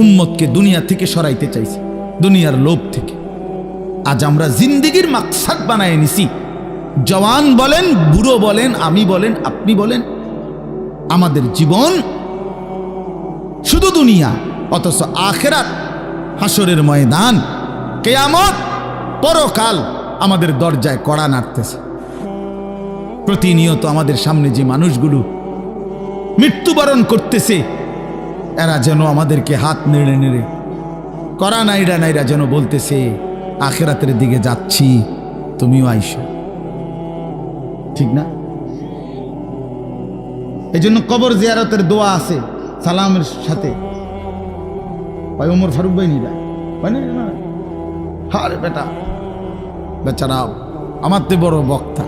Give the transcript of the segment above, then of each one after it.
উম্মতকে দুনিয়া থেকে সরাইতে চাইছে, দুনিয়ার লোভ থেকে। আজ আমরা জিন্দেগির মাকসাদ বানায় নিছি। জওয়ান বলেন, বুড়ো বলেন, আমি বলেন, আপনি বলেন, আমাদের জীবন শুধু দুনিয়া, অথচ আখিরাত, হাসরের ময়দান, কিয়ামত, পরকাল আমাদের দরজায় কড়া নাড়তেছে। প্রতিনিয়ত আমাদের সামনে যে মানুষগুলো মৃত্যুবরণ করতেছে, এরা যেন আমাদেরকে হাত নেড়ে নেড়ে, করা নাইরা নাইরা যেন বলতেছে, আখিরাতের দিকে যাচ্ছি, তুমিও আইসো। ঠিক না? এই জন্য কবর জিয়ারতের দোয়া আছে সালামের সাথে। ওমর ফারুক ভাই নিরা না, হারে বেটা, বেচারা আমার তে বড় বক্তা,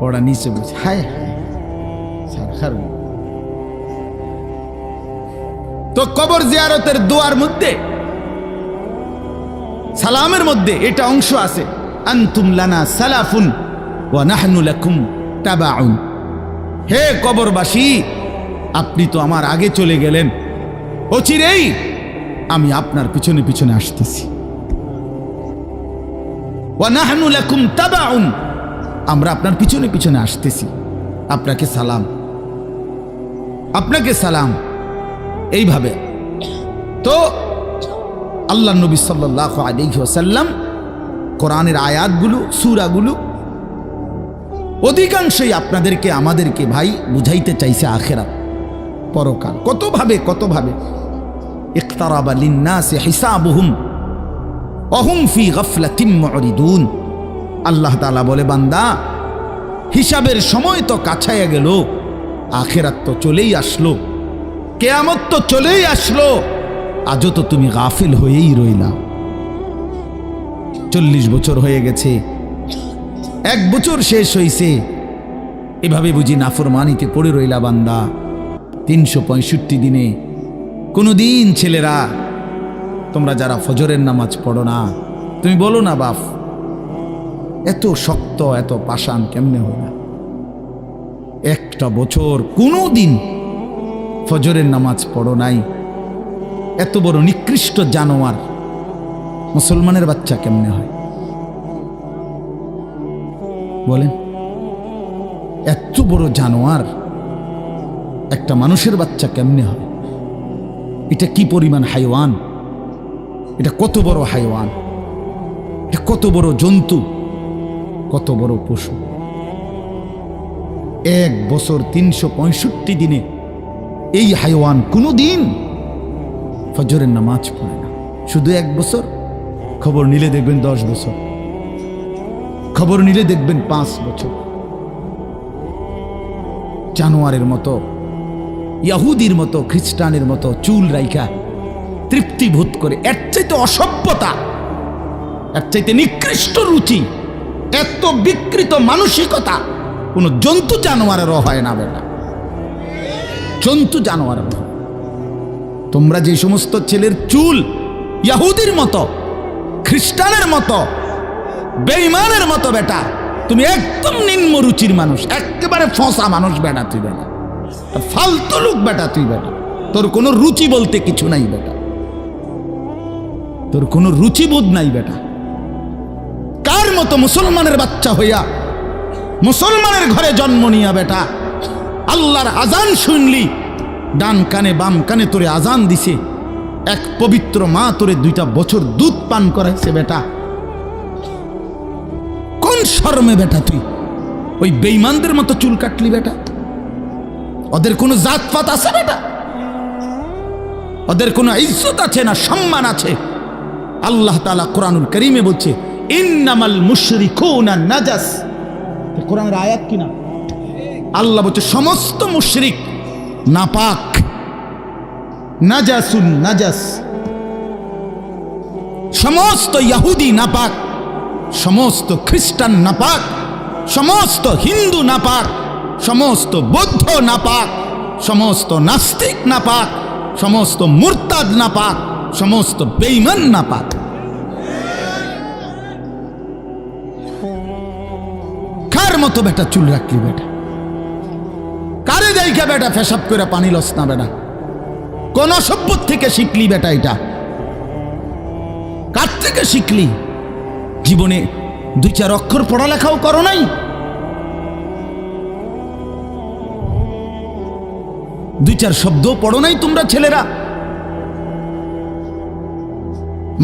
ওরা নিচে বলছে, হায় হায় সার। তো কবর জিয়ারতের দোয়ার মধ্যে, সালামের মধ্যে এটা অংশ আছে, আনতুম লানা সালাফুন ওয়া নাহনু লাকুম তাবাউন। হে কবরবাসী, আপনি তো আমার আগে চলে গেলেন, অচিরেই আমি আপনার পিছনে পিছনে আসতেছি। ওয়া নাহনু লাকুম তাবাউন, আমরা আপনার পিছনে পিছনে আসতেছি। আপনাকে সালাম, আপনাকে সালাম। এইভাবে তো আল্লাহ নবী সাল্লাল্লাহু আলাইহি ওয়াসাল্লাম কোরআনের আয়াতগুলো, সূরাগুলো অধিকাংশই আপনাদেরকে, আমাদেরকে ভাই বুঝাইতে চাইছে আখিরাত, পরকাল। কত ভাবে ইকতারাবা লিন্নাসি হিসাবুহুম ওয়া হুম ফি গাফলাতিন মুরিদুন। আল্লাহ তাআলা বলে, বান্দা, হিসাবের সময় তো কাছাইয়া গেল, আখিরাত তো চলেই আসলো, কিয়ামত তো চলেই আসলো, আজও তো তুমি গাফিল হয়েই রইলা। 40 বছর হয়ে গেছে, 1 বছর শেষ হইছে, এভাবে বুঝি নাফরমানিতে পড়ে রইলা বান্দা। 365 দিনে কোনদিন ছেলেরা, তোমরা যারা ফজরের নামাজ পড়ো না, তুমি বলো না বাপ, এত শক্ত, এত পাষাণ কেমনে হইলা? 1টা বছর কোনদিন ফজরের নামাজ পড়ো নাই, এত বড় নিকৃষ্ট জানোয়ার মুসলমানের বাচ্চা কেমনে হয় বলেন? এত বড় জানোয়ার একটা মানুষের বাচ্চা কেমনে হয়? এটা কি পরিমাণ হাইওয়ান, এটা কত বড় হাইওয়ান, এটা কত বড় জন্তু, কত বড় পশু। 1 বছর 365 দিনে এই হাইওয়ান কোনদিন ফজরের নামাজ পড়ে না। শুধু 1 বছর, খবর নিলে দেখবেন 10 বছর, খবর নিলে দেখবেন 5 বছর। জানোয়ারের মতো, ইহুদির মতো, খ্রিস্টানের মতো চুল রাইখা তৃপ্তি বোধ করে। এর চাইতে অসভ্যতা, এর চাইতে নিকৃষ্ট রুচি, এত বিকৃত মানসিকতা কোন জন্তু জানোয়ারেরও হয় না বেটা, জন্তু জানোয়ারের। তোমরা যে সমস্ত ছেলের চুল ইহুদির মতো, খ্রিস্টানের মতো, বেঈমানের মতো বেটা, তুমি একদম নিম্ন রুচির মানুষ, একেবারে ফসা মানুষ বেটা, তুই বেটা ফালতু লোক বেটা, তুই বেটা, তোর কোনো রুচি বলতে কিছু নাই বেটা, তোর কোনো রুচিবোধ নাই বেটা। কার মতো মুসলমানের বাচ্চা হইয়া, মুসলমানের ঘরে জন্ম নিয়া বেটা, আল্লাহর আজান শুনলি, ডান কানে বাম কানে তোরে আজান দিছে, এক পবিত্র মা তোরে 2টা বছর দুধ পান করাইছে বেটা, কোন শরমে বেটা তুই ওই বেঈমানদের মতো চুল কাটলি বেটা? ওদের কোনো জাতপাত আছে বেটা? ওদের কোনো ইজ্জত আছে না সম্মান আছে? আল্লাহ তাআলা কোরআনুল কারীমে বলছে, ইন্নামাল মুশরিকুনা নাজাস। কোরআনের আয়াত কিনা? আল্লাহ বলছে সমস্ত মুশরিক নাপাক, নাজাসুন নাজাস। সমস্ত ইহুদি নাপাক, সমস্ত খ্রিস্টান নাপাক, সমস্ত হিন্দু নাপাক, সমস্ত বৌদ্ধ নাপাক, সমস্ত নাস্তিক নাপাক, সমস্ত মুরতাদ নাপাক, সমস্ত বেঈমান নাপাক। কার মতো বেটা চুল রাখলি বেটা? কারে যাইকা বেটা পেশাব করে পানি লস না বেটা? কোন অসভ্য থেকে শিখলি বেটা? এটা কার থেকে শিখলি? জীবনে 2-4 অক্ষর পড়ালেখাও করো নাই? 2-4 শব্দ পড়ো নাই তোমরা ছেলেরা?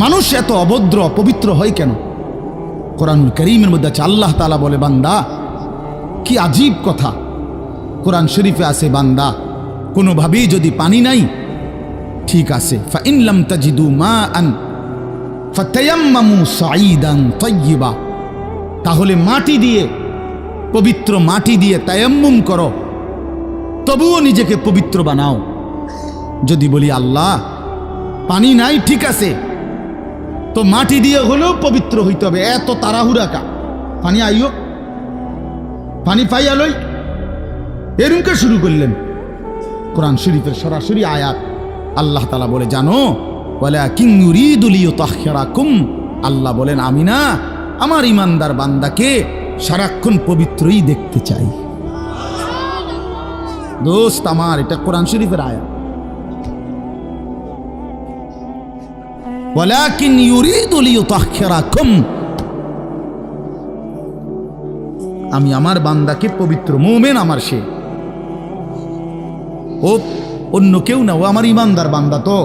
মানুষ এত অভদ্র অপবিত্র হয় কেন? কোরআনুল কারীমের মধ্যে আছে, আল্লাহ তাআলা বলে, বান্দা কি আজীব কথা, কোরআন শরীফে আছে, বান্দা কোনোভাবেই যদি পানি নাই, ঠিক আছে, ফাইন লাম তাজিদু মাআন ফাতায়াম্মামু সাঈদান তাইয়্যিবা, তাহলে মাটি দিয়ে, পবিত্র মাটি দিয়ে তায়াম্মুম করো, তবুও নিজেকে পবিত্র বানাও। যদি বলি আল্লাহ পানি নাই, ঠিক আছে, তো মাটি দিয়ে হলেও পবিত্র হইতে হবে, এত তাড়াহুড়া কা? পানি আইও, পানি পাইয়া লই, এরকম শুরু করলেন। কোরআন শরীফের সরাসরি আয়াত, আল্লাহ তাআলা বলে, জানো, ওয়ালাকিন ইউরিদু লিইউতাহহিরাকুম, আল্লাহ বলেন আমি না আমার ইমানদার বান্দাকে সারাক্ষণ পবিত্রই দেখতে চাই। দোস্ত আমার, এটা কোরআন শরীফের আয়াত। ওয়ালাকিন ইউরিদু লিইউতাহহিরাকুম, আমি আমার বান্দাকে পবিত্র, মুমিন আমার সে, ও অন্য কেউ না, ও আমার ইমানদার বান্দা। তো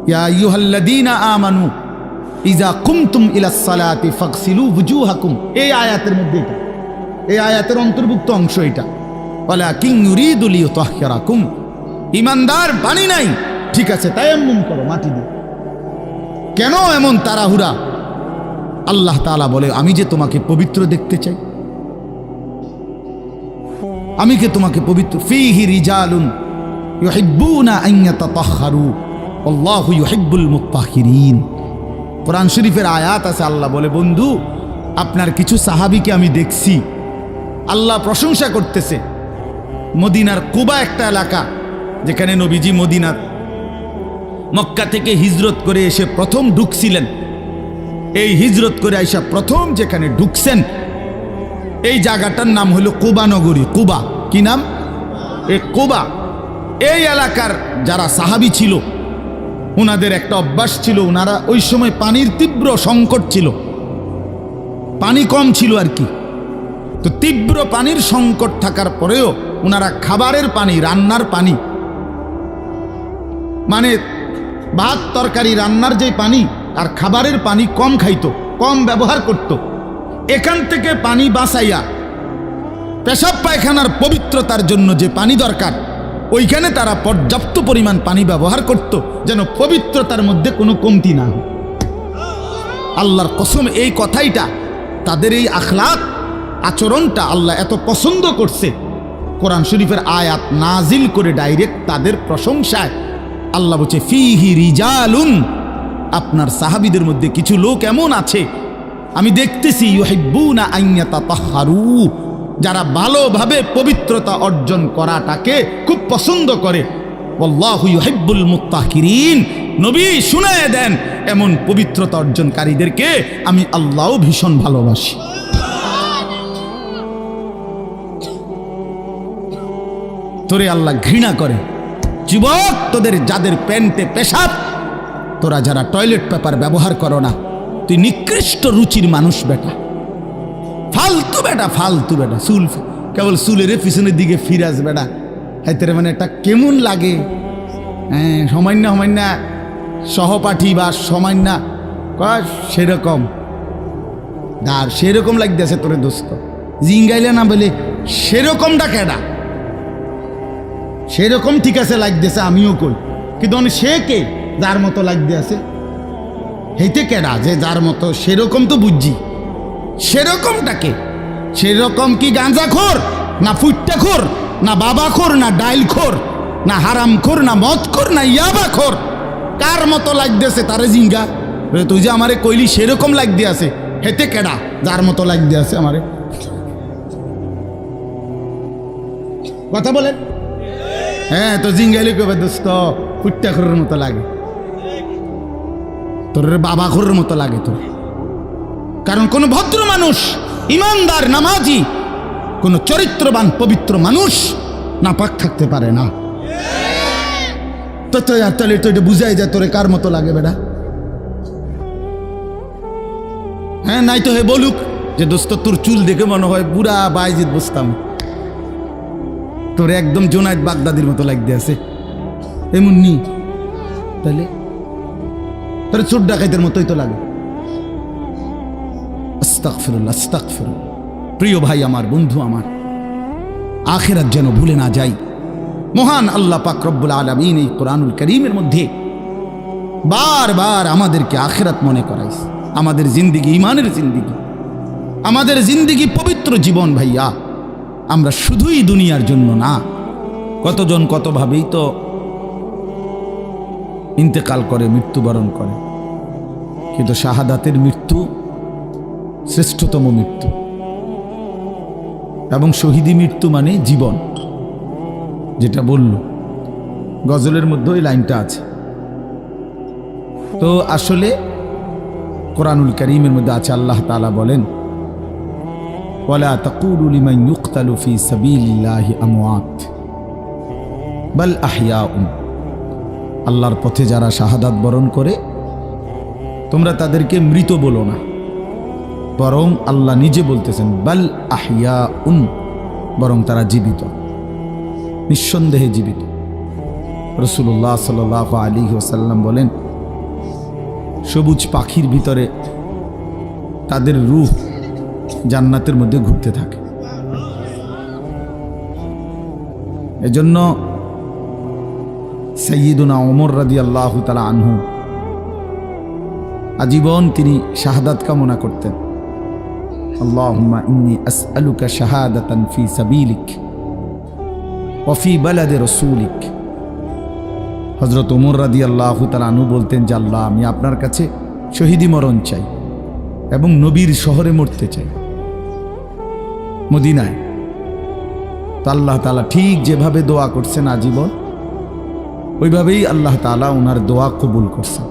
ইয়া আইয়ুহাল্লাযীনা আমানু ইযা কুমতুম ইলাস সালাতি ফাগসিলু ওয়ুজুহাকুম, এই আয়াতের মধ্যে, এটা এই আয়াতের অন্তর্ভুক্ত অংশ এটা। ওয়ালাকিন ইউরিদু লিইউতাহহিরাকুম, ইমানদার পানি নাই, ঠিক আছে, তায়াম্মুম করো মাটি দিয়ে। কেন এমন তাড়াহুড়া? আল্লাহ তাআলা বলে, আমি যে তোমাকে পবিত্র দেখতে চাই, আমি কে তোমাকে পবিত্র। ফীহি রিজালুন ইউহিব্বুনা আন ইয়াতাতাহহারু আল্লাহু ইউহিব্বুল মুত্তাহহিরিন। কোরআন শরীফের আয়াত আছে, আল্লাহ বলে, বন্ধু আপনার কিছু সাহাবীকে আমি দেখছি, আল্লাহ প্রশংসা করতেছে। মদিনার কুবা একটা এলাকা, যেখানে নবীজি মদিনার মক্কা থেকে হিজরত করে এসে প্রথম ঢুকছিলেন। এই হিজরত করে আইসা প্রথম যেখানে ঢুকছেন, এই জায়গাটার নাম হলো কুবা নগরী। কুবা, কি নাম? এই কুবা। এই এলাকার যারা সাহাবী ছিল, ওনাদের একটা অভ্যাস ছিল, ওনারা ওই সময় পানির তীব্র সংকট ছিল, পানি কম ছিল আর কি। তো তীব্র পানির সংকট থাকার পরেও ওনারা খাবারের পানি, রান্নার পানি, মানে ভাত তরকারি রান্নার যে পানি আর খাবারের পানি কম খাইতো, কম ব্যবহার করত। এখান থেকে পানি বাঁচাইয়া পেশাব পায়খানার পবিত্রতার জন্য যে পানি দরকার, ওইখানে তারা পর্যাপ্ত পরিমাণ পানি ব্যবহার করত, যেন পবিত্রতার মধ্যে কোনো কমতি না হয়। আল্লাহর কসম, এই কথাইটা, তাদের এই আখলাক আচরণটা আল্লাহ এত পছন্দ করছে, কোরআন শরীফের আয়াত নাজিল করে ডাইরেক্ট তাদের প্রশংসায়। আল্লাহ বলছে, ফীহি রিজালুন, আপনার সাহাবীদের মধ্যে কিছু লোক এমন আছে আমি দেখতেছি, ইউহিব্বুনা আন ইয়াতাতাহহারু, যারা ভালোভাবে পবিত্রতা অর্জন করাটাকে খুব পছন্দ করে। আল্লাহু ইউহিব্বুল মুত্তাহহিরিন, নবী শুনায়ে দেন, এমন পবিত্রতা অর্জনকারীদেরকে আমি আল্লাহও ভীষণ ভালোবাসি। তোরে আল্লাহ ঘৃণা করে। যুবক, তোদের যাদের প্যান্টে পেশাব, তোরা যারা টয়লেট পেপার ব্যবহার করো না, তুই নিকৃষ্ট রুচির মানুষ বেটা, ফালতু বেটা, ফালতু বেটা। চুল কেবল চুলের পিছনের দিকে ফিরাস বেটা, হাইতে মানে একটা কেমন লাগে। হ্যাঁ, সামান্য সামান্য সহপাঠী বা সামান্য সেরকম আর সেরকম লাগতেছে তোরে দোস্ত, জিঙ্গাইলে না বলে সেরকমটা কেডা? সেরকম ঠিক আছে লাগতেছে, আমিও কই, কিন্তু সে কে যার মতো লাগতে আছে? হেইতে কেডা যে যার মতো? সেরকম তো বুঝছি, সেরকমটাকে। সেরকম কি গাঁজাখোর, না ফুট্টাখোর, না বাবাখোর, না ডাইলখোর, না হারামখোর, না মদখোর, না ইয়াবাখোর? কার মতো লাগতেছে তারে জিঙ্গা? তুই যে আমারে কইলি সেরকম লাগতে আছে, হেতে কেডা যার মতো লাগতে আছে আমারে? কথা বলেন। হ্যাঁ, তো জিঙ্গাইলে কবে দোস্ত ফুট্টাখোরের মতো লাগে, তোর বাবাখোরের মতো লাগে তোর। কারণ কোন ভদ্র মানুষ, ইমানদার, নামাজি, কোন চরিত্রবান পবিত্র মানুষ নাপাক থাকতে পারে না। তো তাহলে তো এটা বুঝাই যায় তোরে কার মতো লাগে বেটা। হ্যাঁ নাই তো হে বলুক যে দোস্ত তোর চুল দেখে মনে হয় বুড়া বাইজিদ বসতাম, তোর একদম জোনায়েদ বাগদাদির মতো লাগতে আছে এমন নি, তাহলে তোর চোর ডাকাইতের মতোই তো লাগে। আস্তাগফিরুল্লাহ আস্তাগফিরুল্লাহ। প্রিয় ভাই আমার, বন্ধু আমার, আখিরাত যেন ভুলে না যাই। মহান আল্লাহ পাক রব্বুল আলামিন এই কোরআনুল কারীমের মধ্যে বারবার আমাদেরকে আখিরাত মনে করাইছে। আমাদের জিন্দেগি ঈমানের জিন্দেগি, আমাদের জিন্দেগি পবিত্র জীবন ভাইয়া। আমরা শুধুই দুনিয়ার জন্য না, কতজন কতভাবেই তো ইন্তেকাল করে, মৃত্যুবরণ করে, কিন্তু শাহাদাতের মৃত্যু শ্রেষ্ঠতম মৃত্যু। এবং শহীদি মৃত্যু মানে জীবন, যেটা বলল গজলের মধ্যে ওই লাইনটা আছে। তো আসলে কোরআনুল কারীমের মধ্যে আছে, আল্লাহ তাআলা বলেন ওয়ালা তাকুলু লিমান ইউকতালু ফি সাবিলিল্লাহি আমওয়াত বাল আহইয়াউন। আল্লাহর পথে যারা শাহাদাত বরণ করে তোমরা তাদেরকে মৃত বলো না, বরং আল্লাহ নিজে বলতেছেন বাল আহইয়াউন, বরং তারা জীবিত, নিঃসন্দেহে জীবিত। রাসূলুল্লাহ সাল্লাল্লাহু আলাইহি ওয়াসাল্লাম বলেন সবুজ পাখির ভিতরে তাদের রূহ জান্নাতের মধ্যে ঘুরতে থাকে। এজন্য সাইয়্যিদুনা ওমর রাদিয়াল্লাহু তাআলা আনহু আজীবন তিনি শাহাদাত কামনা করতেন। আল্লাহুম্মা ইন্নী আসআলুকা শাহাদাতান ফি সাবিলিক ওয়া ফি বালাদি রাসূলিক। হযরত ওমর রাদিয়াল্লাহু তাআলা আনহু বলতেন যে আল্লাহ, আমি আপনার কাছে শহীদি মরণ চাই এবং নবীর শহরে মরতে চাই, মদিনায়। তো আল্লাহ তাআলা ঠিক যেভাবে দোয়া করছেন আজীবন, ওইভাবেই আল্লাহ তাআলা ওনার দোয়া কবুল করছেন।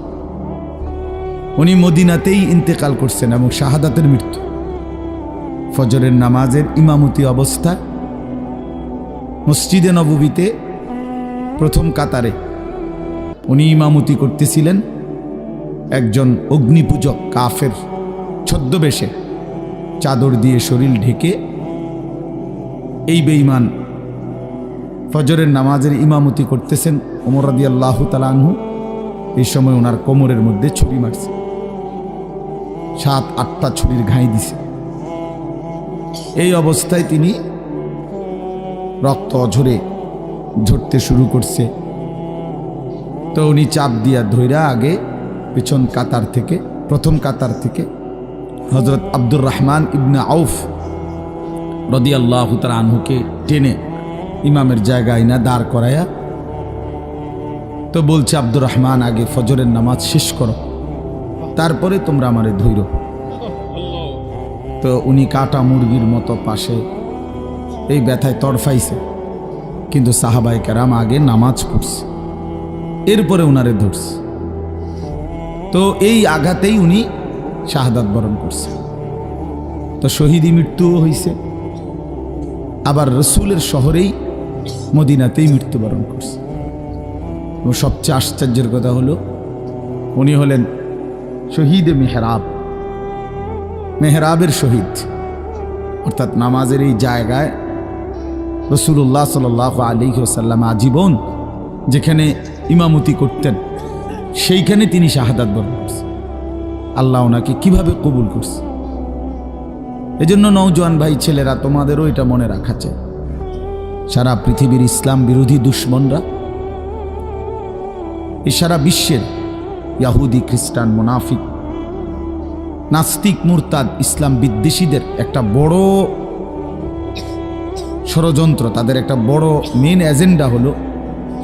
উনি মদিনাতেই ইন্তেকাল করছেন এবং শাহাদাতের মৃত্যু। ফজরের নামাজের ইমামতি অবস্থা মসজিদে নববীতে প্রথম কাতারে উনি ইমামতি করতেছিলেন। একজন অগ্নিপূজক কাফের ছদ্মবেশে চাদর দিয়ে শরীর ঢেকে এই বেঈমান ফজরের নামাজের ইমামতি করতেছেন ওমর রাদিয়াল্লাহু তাআলা আনহু। এই সময় ওনার কোমরের মধ্যে ছুরি মারছে, 7-8টা ছুরির ঘাই দিছে। এই অবস্থায় তিনি রক্ত অঝরে ঝরতে শুরু করছে। তো উনি চাপ দিয়া ধইরা আগে পেছন কাতার থেকে, প্রথম কাতার থেকে হযরত আব্দুর রহমান ইবনে আউফ রাদিয়াল্লাহু তাআলা আনহুকে টেনে ইমামের জায়গায় না দাঁড় করায়া, তো বলছে আব্দুর রহমান আগে ফজরের নামাজ শেষ করো, তারপরে তোমরা আমারে ধইরো। তো উনি কাটা মুরগির মতো পাশে এই ব্যথায় তড়ফাইছে, কিন্তু সাহাবায়ে কেরাম আগে নামাজ পড়ছে, এরপরে উনারে ধরছে। তো এই আঘাতেই উনি শাহাদাত বরণ করছে। তো শহীদি মৃত্যুও হয়েছে, আবার রসুলের শহরেই মদিনাতেই মৃত্যুবরণ করছে। এবং সবচেয়ে আশ্চর্যের কথা হলো উনি হলেন শহীদে মেহরাব, মেহরাবের শহীদ, অর্থাৎ নামাজের এই জায়গায় রাসূলুল্লাহ সাল্লাল্লাহু আলাইহি ওয়াসাল্লাম আজীবন যেখানে ইমামতি করতেন সেইখানে তিনি শাহাদাত বরণ করছেন। আল্লাহ ওনাকে কিভাবে কবুল করছে। এজন্য নওজোয়ান ভাই ছেলেরা, তোমাদেরও এটা মনে রাখা চাই, সারা পৃথিবীর ইসলাম বিরোধী দুশ্মনরা, এই সারা বিশ্বের ইয়াহুদি, খ্রিস্টান, মুনাফিক, নাস্তিক, মুরতাদ, ইসলাম বিদ্বেষীদের একটা বড় ষড়যন্ত্র, তাদের একটা বড় মেন এজেন্ডা হলো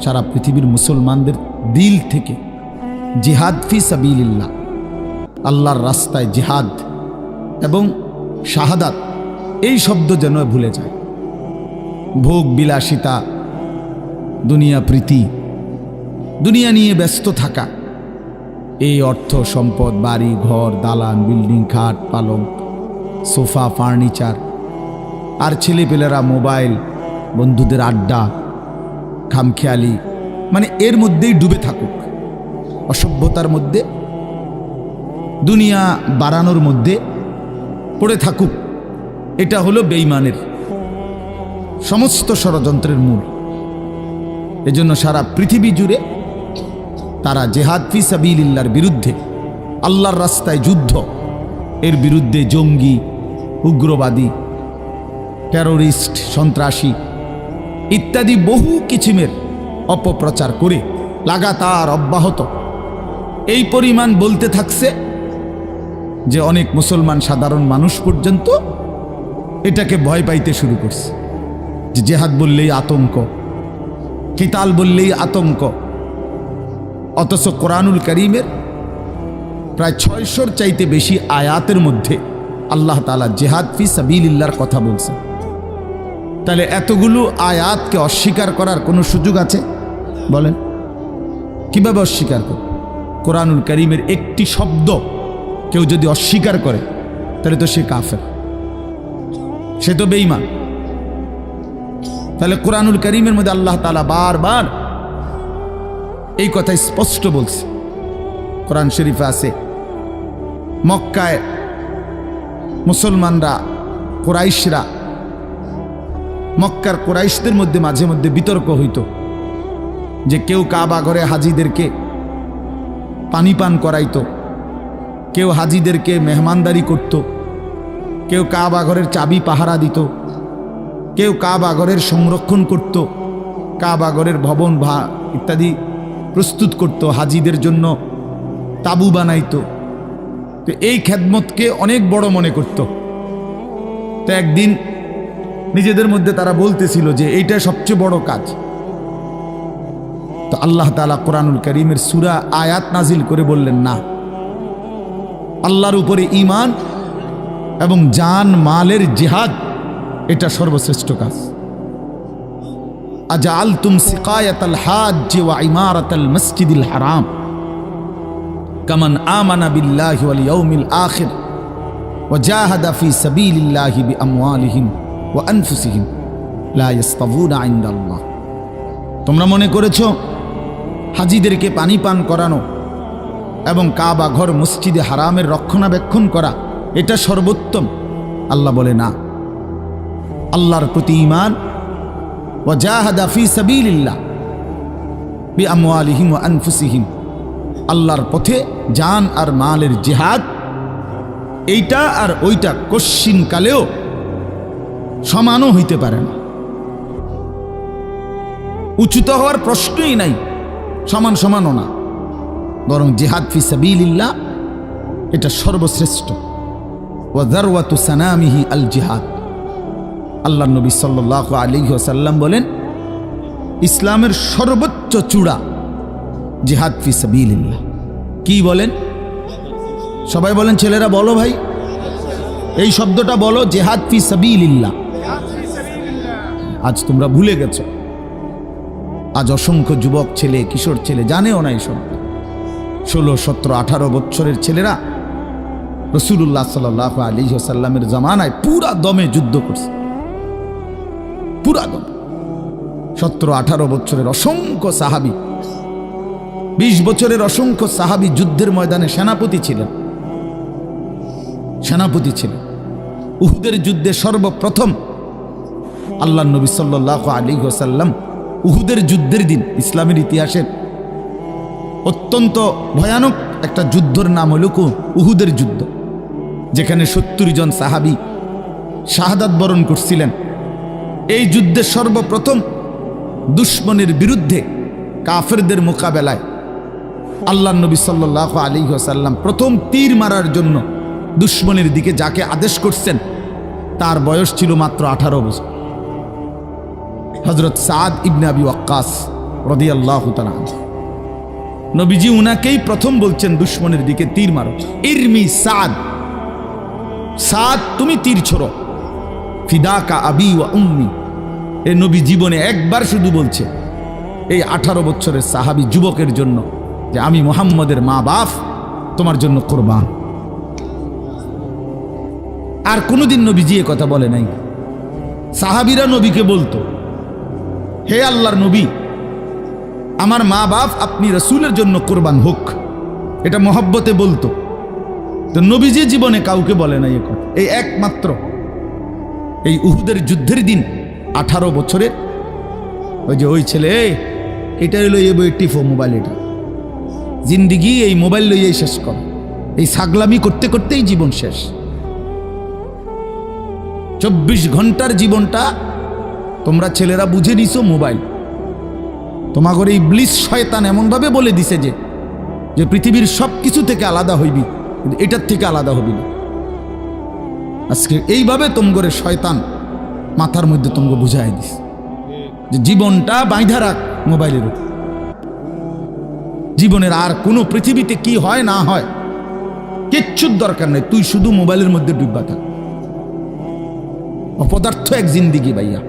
সারা পৃথিবীর মুসলমানদের দিল থেকে জিহাদ ফি সাবিলিল্লাহ, আল্লাহর রাস্তায় জিহাদ এবং শাহাদাত এই শব্দ যেন ভুলে যায়। ভোগ বিলাসিতা, দুনিয়া প্রীতি, দুনিয়া নিয়ে ব্যস্ত থাকা, এই অর্থ সম্পদ, বাড়ি ঘর, দালান, বিল্ডিং, খাট, পালং, সোফা, ফার্নিচার, আর ছেলেপেলেরা মোবাইল, বন্ধুদের আড্ডা, খামখেয়ালি, মানে এর মধ্যেই ডুবে থাকুক, অসভ্যতার মধ্যে, দুনিয়া বাড়ানোর মধ্যে পড়ে থাকুক। এটা হলো বেঈমানের সমস্ত ষড়যন্ত্রের মূল। এজন্য সারা পৃথিবী জুড়ে তারা জিহাদ ফি সাবিলিল্লাহর বিরুদ্ধে, আল্লাহর রাস্তায় যুদ্ধ, এর বিরুদ্ধে জঙ্গি, উগ্রবাদী, টেরোরিস্ট, সন্ত্রাসী ইত্যাদি বহু কিছিমের অপপ্রচার করে লাগাতার অব্যাহত এই পরিমাণ বলতে থাকছে যে অনেক মুসলমান সাধারণ মানুষ পর্যন্ত এটাকে ভয় পাইতে শুরু করছে, যে জেহাদ বললেই আতঙ্ক, কিতাল বললেই আতঙ্ক। অথচ কোরআনুল কারীমের প্রায় 600-র চাইতে বেশি আয়াতের মধ্যে আল্লাহ তাআলা জিহাদ ফি সাবিলিল্লাহর কথা বলছেন। তাহলে এতগুলো আয়াতকে অস্বীকার করার কোনো সুযোগ আছে? বলেন, কিভাবে অস্বীকার করে? কোরআনুল কারীমের একটি শব্দ কেউ যদি অস্বীকার করে তাহলে তো সে কাফের, সে তো বেঈমান। তাহলে কোরআনুল কারীমের মধ্যে আল্লাহ তাআলা বারবার এই কথা স্পষ্ট বলছে। কোরআন শরীফে আছে, মক্কায় মুসলমানরা, কুরাইশরা, মক্কার কুরাইশদের মধ্যে মাঝে মধ্যে বিতর্ক হইত যে কেউ কাবা ঘরে হাজিদেরকে পানি পান করাইতো, কেউ হাজিদেরকে মেহমানদারি করত, কেউ কাবা ঘরের চাবি পাহারা দিত, কেউ কাবা ঘরের সংরক্ষণ করত, কাবা ঘরের ভবন ইত্যাদি প্রস্তুত করত, হাজিদের জন্য তাবু বানাইতো। তো এই খেদমতকে অনেক বড় মনে করত। তো একদিন নিজেদের মধ্যে তারা বলতেছিল যে এইটা সবচেয়ে বড় কাজ। তো আল্লাহ তাআলা কোরআনুল কারীমের সূরা আয়াত নাজিল করে বললেন, না, আল্লাহর উপরে ঈমান এবং জান মালের জিহাদ এটা সর্বশ্রেষ্ঠ কাজ। আজআলতুম সিকায়াতাল হাজ্জি ওয়া ইমারাতাল মসজিদিল হারাম কামান আমানা বিল্লাহি ওয়াল ইয়াউমিল আখির ওয়া জাহাদা ফি সাবিলিল্লাহি বিআমওয়ালিহিম ওয়া আনফুসিহিম লা ইস্তাবুনা ইনদাল্লাহ। তোমরা মনে করেছো হাজিদেরকে পানি পান করানো এবং কাবা ঘর মসজিদে হারামের রক্ষণাবেক্ষণ করা এটা সর্বোত্তম? আল্লাহ বলে, না, আল্লাহর প্রতি ঈমান, ওয়া জাহাদা ফি সাবিলিল্লাহ বিআমওয়ালিহিম ওয়া আনফুসিহিম, আল্লাহর পথে জান আর মালের জিহাদ, এইটা আর ওইটা কশ্চিন কালেও সমানও হইতে পারে না, উচ্চত হওয়ার প্রশ্নই নাই, সমান সমানও না, বরং জিহাদ ফি সাবিলিল্লাহ এটা সর্বশ্রেষ্ঠ। ওয়া যারওয়াতু সানামিহি আল জিহাদ। আল্লাহর নবী সাল্লাল্লাহু আলাইহি ওয়াসাল্লাম বলেন, ইসলামের সর্বোচ্চ চূড়া জিহাদ ফি সাবিলিল্লাহ। কি বলেন? সবাই বলেন, ছেলেরা বলো ভাই, এই শব্দটা বলো, জিহাদ ফি সাবিলিল্লাহ। আজ তোমরা ভুলে গেছো। আজ অসংখ্য যুবক ছেলে, কিশোর ছেলে জানেও না এই শব্দ। 16, 17, 18 বছরের ছেলেরা রাসূলুল্লাহ সাল্লাল্লাহু আলাইহি ওয়াসাল্লামের জামানায় পুরা দমে যুদ্ধ করছে, পুরা দমে। 17, 18 বছরের অসংখ্য সাহাবী, 20 বছরের অসংখ্য সাহাবী যুদ্ধের ময়দানে সেনাপতি ছিলেন। উহুদের যুদ্ধে সর্বপ্রথম আল্লাহর নবী সাল্লাল্লাহু আলাইহি ওয়াসাল্লাম উহুদের যুদ্ধের দিন, ইসলামের ইতিহাসের অত্যন্ত ভয়ানক একটা যুদ্ধের নাম হল উহুদের যুদ্ধ, যেখানে 70 জন সাহাবী শাহাদাত বরণ করছিলেন। এই যুদ্ধে সর্বপ্রথম দুশমনের বিরুদ্ধে, কাফেরদের মোকাবেলায় আল্লাহর নবী সাল্লাল্লাহু আলাইহি ওয়াসাল্লাম প্রথম তীর মারার জন্য দুশমনের দিকে যাকে আদেশ করছেন তার বয়স ছিল মাত্র 18 বছর। হযরত সাদ ইবনে আবি ওয়াক্কাস রাদিয়াল্লাহু তাআলা আনহু, নবীজি উনাকেই প্রথম বলছেন দুশমনের দিকে তীর মারো। ইরমি সাদ, সাদ তুমি তীর ছোড়ো। ফিদাকা আবি ওয়া উম্মি, এ নবী জীবনে একবার শুধু বলছে এই 18 বছরের সাহাবী যুবকের জন্য যে আমি মুহাম্মদের মা বাপ তোমার জন্য কুরবান। আর কোনোদিন নবীজি এ কথা বলে নাই। সাহাবীরা নবীকে বলতো, হে আল্লাহর নবী, আমার মা বাপ আপনি রসুলের জন্য কোরবান হোক, এটা মহব্বতে বলতো। তো নবীজি জীবনে কাউকে বলে নাই এ কথা। এই একমাত্র এই উহুদের যুদ্ধের দিন 18 বছরের ওই ছেলে, এটা হইলো এই বই টিফো মোবাইল, এটা জিন্দিগি এই মোবাইল লইয়েই শেষ কর, এই ছাগলামি করতে করতেই জীবন শেষ। 24 ঘন্টার জীবনটা তোমরা ছেলেরা বুঝে নিছো মোবাইল। তোমাদের এই ইবলিস শয়তান এমনভাবে বলে দিছে যে পৃথিবীর সব কিছু থেকে আলাদা হইবি, কিন্তু এটার থেকে আলাদা হবি না। আজকে এইভাবে তোমগরে শয়তান মাথার মধ্যে তোমকে বুঝাই দিস যে জীবনটা বাইধা রাখ মোবাইলের উপর। জীবনের আর কোনো পৃথিবীতে কি হয় না হয় কিচ্ছুর দরকার নেই, তুই শুধু মোবাইলের মধ্যে ডুববা থাক। অপদার্থ এক জিন্দিগি ভাইয়া,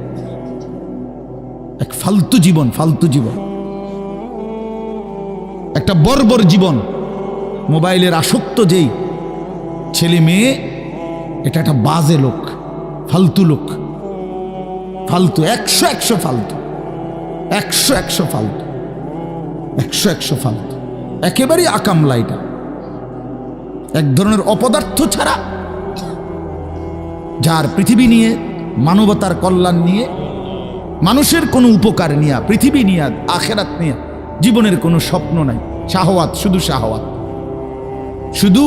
এক ফালতু জীবন, ফালতু জীবন, একটা বর্বর জীবন। মোবাইলের আসক্ত যেই ছেলে মেয়ে, এটা একটা বাজে লোক, ফালতু লোক, ফালতু, 100 ফালতু, 100 ফালতু, 100 ফালতু, একেবারেই আকামলা। এটা এক ধরনের অপদার্থ ছাড়া, যার পৃথিবী নিয়ে, মানবতার কল্যাণ নিয়ে, মানুষের কোনো উপকার নিয়ে, পৃথিবী নিয়ে, আখেরাত নিয়ে জীবনের কোনো স্বপ্ন নাই। শাহওয়াত, শুধু শাহওয়াত, শুধু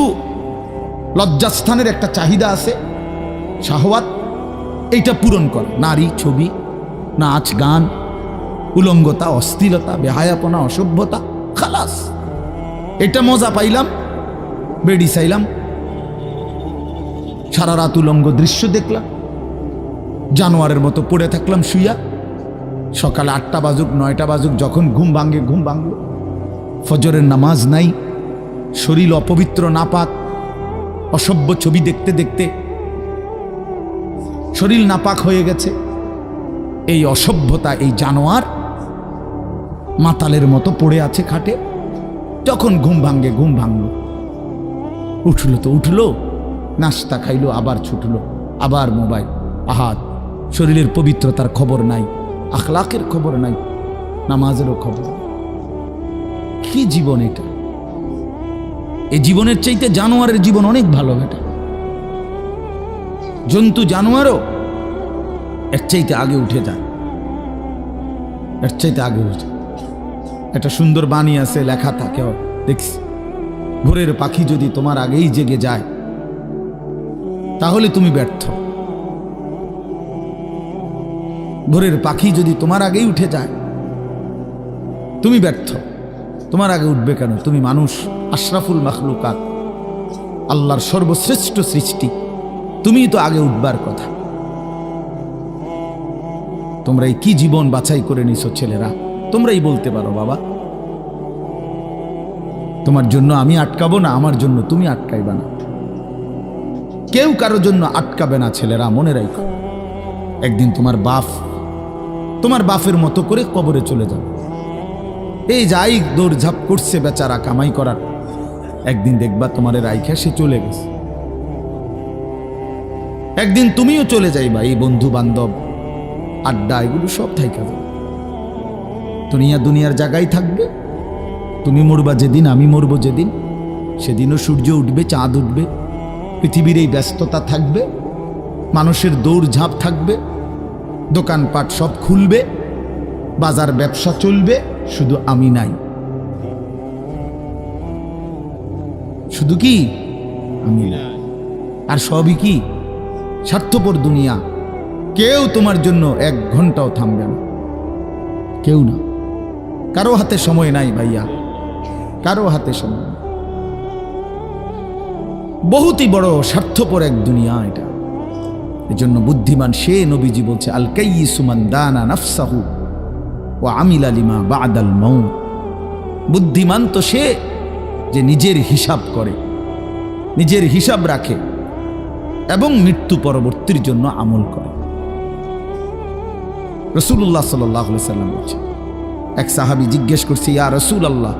লজ্জাস্থানের একটা চাহিদা আছে, শাহওয়াত, এইটা পূরণ কর। নারী, ছবি, নাচ, গান, উলঙ্গতা, অস্থিরতা, বেহায়াপনা, অসভ্যতা, খালাস। এটা মজা পাইলাম, বেড়ি চাইলাম, সারা রাত উলঙ্গ দৃশ্য দেখলাম, জানোয়ারের মতো পড়ে থাকলাম শুইয়া। সকালে 8টা বাজুক 9টা বাজুক, যখন ঘুম ভাঙে ঘুম ভাঙল। ফজরের নামাজ নাই, শরীর অপবিত্র, নাপাক, অসভ্য ছবি দেখতে দেখতে শরীর নাপাক হয়ে গেছে। এই অসভ্যতা, এই জানোয়ার মাতালের মতো পড়ে আছে খাটে। যখন ঘুম ভাঙে ঘুম ভাঙল, উঠলো তো উঠলো, নাস্তা খাইলো, আবার ছুটলো, আবার মোবাইল। আহাত, শরীরের পবিত্রতার খবর নাই, আখলাকের খবর নাই, নামাজেরও খবর। কি জীবন এটা! এই জীবনের চাইতে জানোয়ারের জীবন অনেক ভালো। বেটা, জন্তু জানোয়ারও এর চাইতে আগে উঠে যায়, এর চাইতে আগে উঠে। একটা সুন্দর বাণী আছে, লেখা থাকে, দেখছি, ভোরের পাখি যদি তোমার আগেই জেগে যায় তাহলে তুমি ব্যর্থ। ভোরের পাখি যদি তোমার আগেই উঠে যায় তুমি ব্যর্থ। তোমার আগে উঠবে কেন? তুমি মানুষ, আশরাফুল মাখলুকাত, আল্লাহর সর্বশ্রেষ্ঠ সৃষ্টি, তুমিই তো আগে উঠবার কথা। তোমরা এই কি জীবন বাছাই করে নিছো ছেলেরা? তোমরাই বলতে পারো বাবা, তোমার জন্য আমি আটকাবো না, আমার জন্য তুমি আটকাইবা না। কেউ কারোর জন্য আটকাবে না ছেলেরা, মনে রাখো। একদিন তোমার বাপ তোমার বাপের মতো করে কবরে চলে যাবে। এই যাই দৌড়ঝাঁপ করছে বেচারা কামাই করার, একদিন দেখবা তোমারে রাইখা সে চলে গেছে। একদিন তুমিও চলে যাইবা। এই বন্ধু বান্ধব, আড্ডা, এগুলো সব থাইকা যাবে। দুনিয়ার জায়গায় থাকবে। তুমি মরবা যেদিন, আমি মরবো যেদিন, সেদিনও সূর্য উঠবে, চাঁদ উঠবে, পৃথিবীর এই ব্যস্ততা থাকবে, মানুষের দৌড়ঝাঁপ থাকবে, দোকানপাট সব খুলবে, বাজার ব্যবসা চলবে, শুধু আমি নাই। শুধু কি আমি নাই, আর সবই কি স্বার্থপর দুনিয়া। কেউ তোমার জন্য 1 ঘন্টাও থামবে না, কেউ না। কারো হাতে সময় নাই ভাইয়া, কারো হাতে সময় নাই। বহুতই বড় স্বার্থপর এক দুনিয়া এটা। এজন্য বুদ্ধিমান সে, নবীজি বলছে, আল কাইয়িসু মান দানা নাফসাহু ওয়া আমিলা লিমা বাদাল মাউত। বুদ্ধিমান তো সে যে নিজের হিসাব করে, নিজের হিসাব রাখে এবং মৃত্যু পরবর্তীর জন্য আমল করে। রাসূলুল্লাহ সাল্লাল্লাহু আলাইহি সাল্লাম বলছেন, এক সাহাবী জিজ্ঞেস করছে, ইয়া রাসূলুল্লাহ,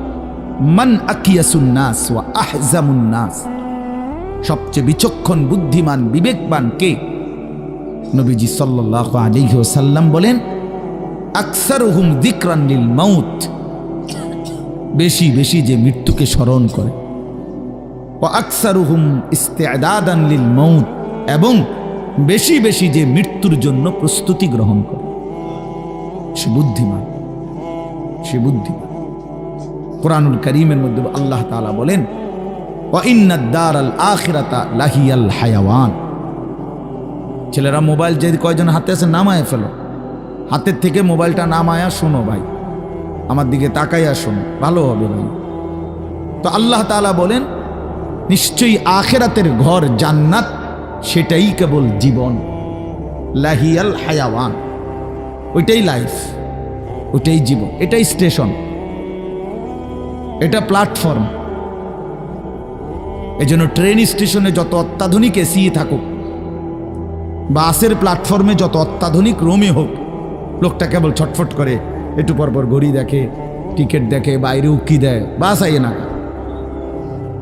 মান আকিয়াসুন নাস ওয়া আহজামুন নাস? সবচেয়ে বিচক্ষণ, বুদ্ধিমান, বিবেকবান কে? নবীজি সাল্লাল্লাহু আলাইহি ওয়াসাল্লাম বলেন, আকসারুহুম যিকরান লিল মাউত বেশি বেশি যে মৃত্যুকে স্মরণ করে, ওয়া আকসারুহুম ইস্তিআদাদান লিল মাউত, এবং বেশি বেশি যে মৃত্যুর জন্য প্রস্তুতি গ্রহণ করে, সে বুদ্ধিমান, সে বুদ্ধিমান। কুরআনুল কারীমের মধ্যে আল্লাহ তাআলা বলেন, ওয়া ইন্নাদ দারাল আখিরাতা লাহিয়াল হায়াওয়ান। ছেলেরা মোবাইল যে কয়জন হাতে আছে নামায় ফেলো, হাতের থেকে মোবাইলটা নামায়া শোনো ভাই, আমার দিকে তাকাইয়া শোনো, ভালো হবে ভাই। তো আল্লাহ তাআলা বলেন নিশ্চয়ই আখিরাতের ঘর জান্নাত সেটাই কেবল জীবন, লাহিয়াল হায়াওয়ান, ওইটাই লাইফ, ওইটাই জীবন, এটাই স্টেশন, এটা প্ল্যাটফর্ম। এজন্য ট্রেন স্টেশনে যত অত্যাধুনিক এসি থাকুক, বাসের প্ল্যাটফর্মে যত অত্যাধুনিক রুমে হোক, লোকটা কেবল ছটফট করে, একটু পরপর ঘড়ি দেখে, টিকিট দেখে, বাইরে উকি দেয়, বাস আইয়ে না।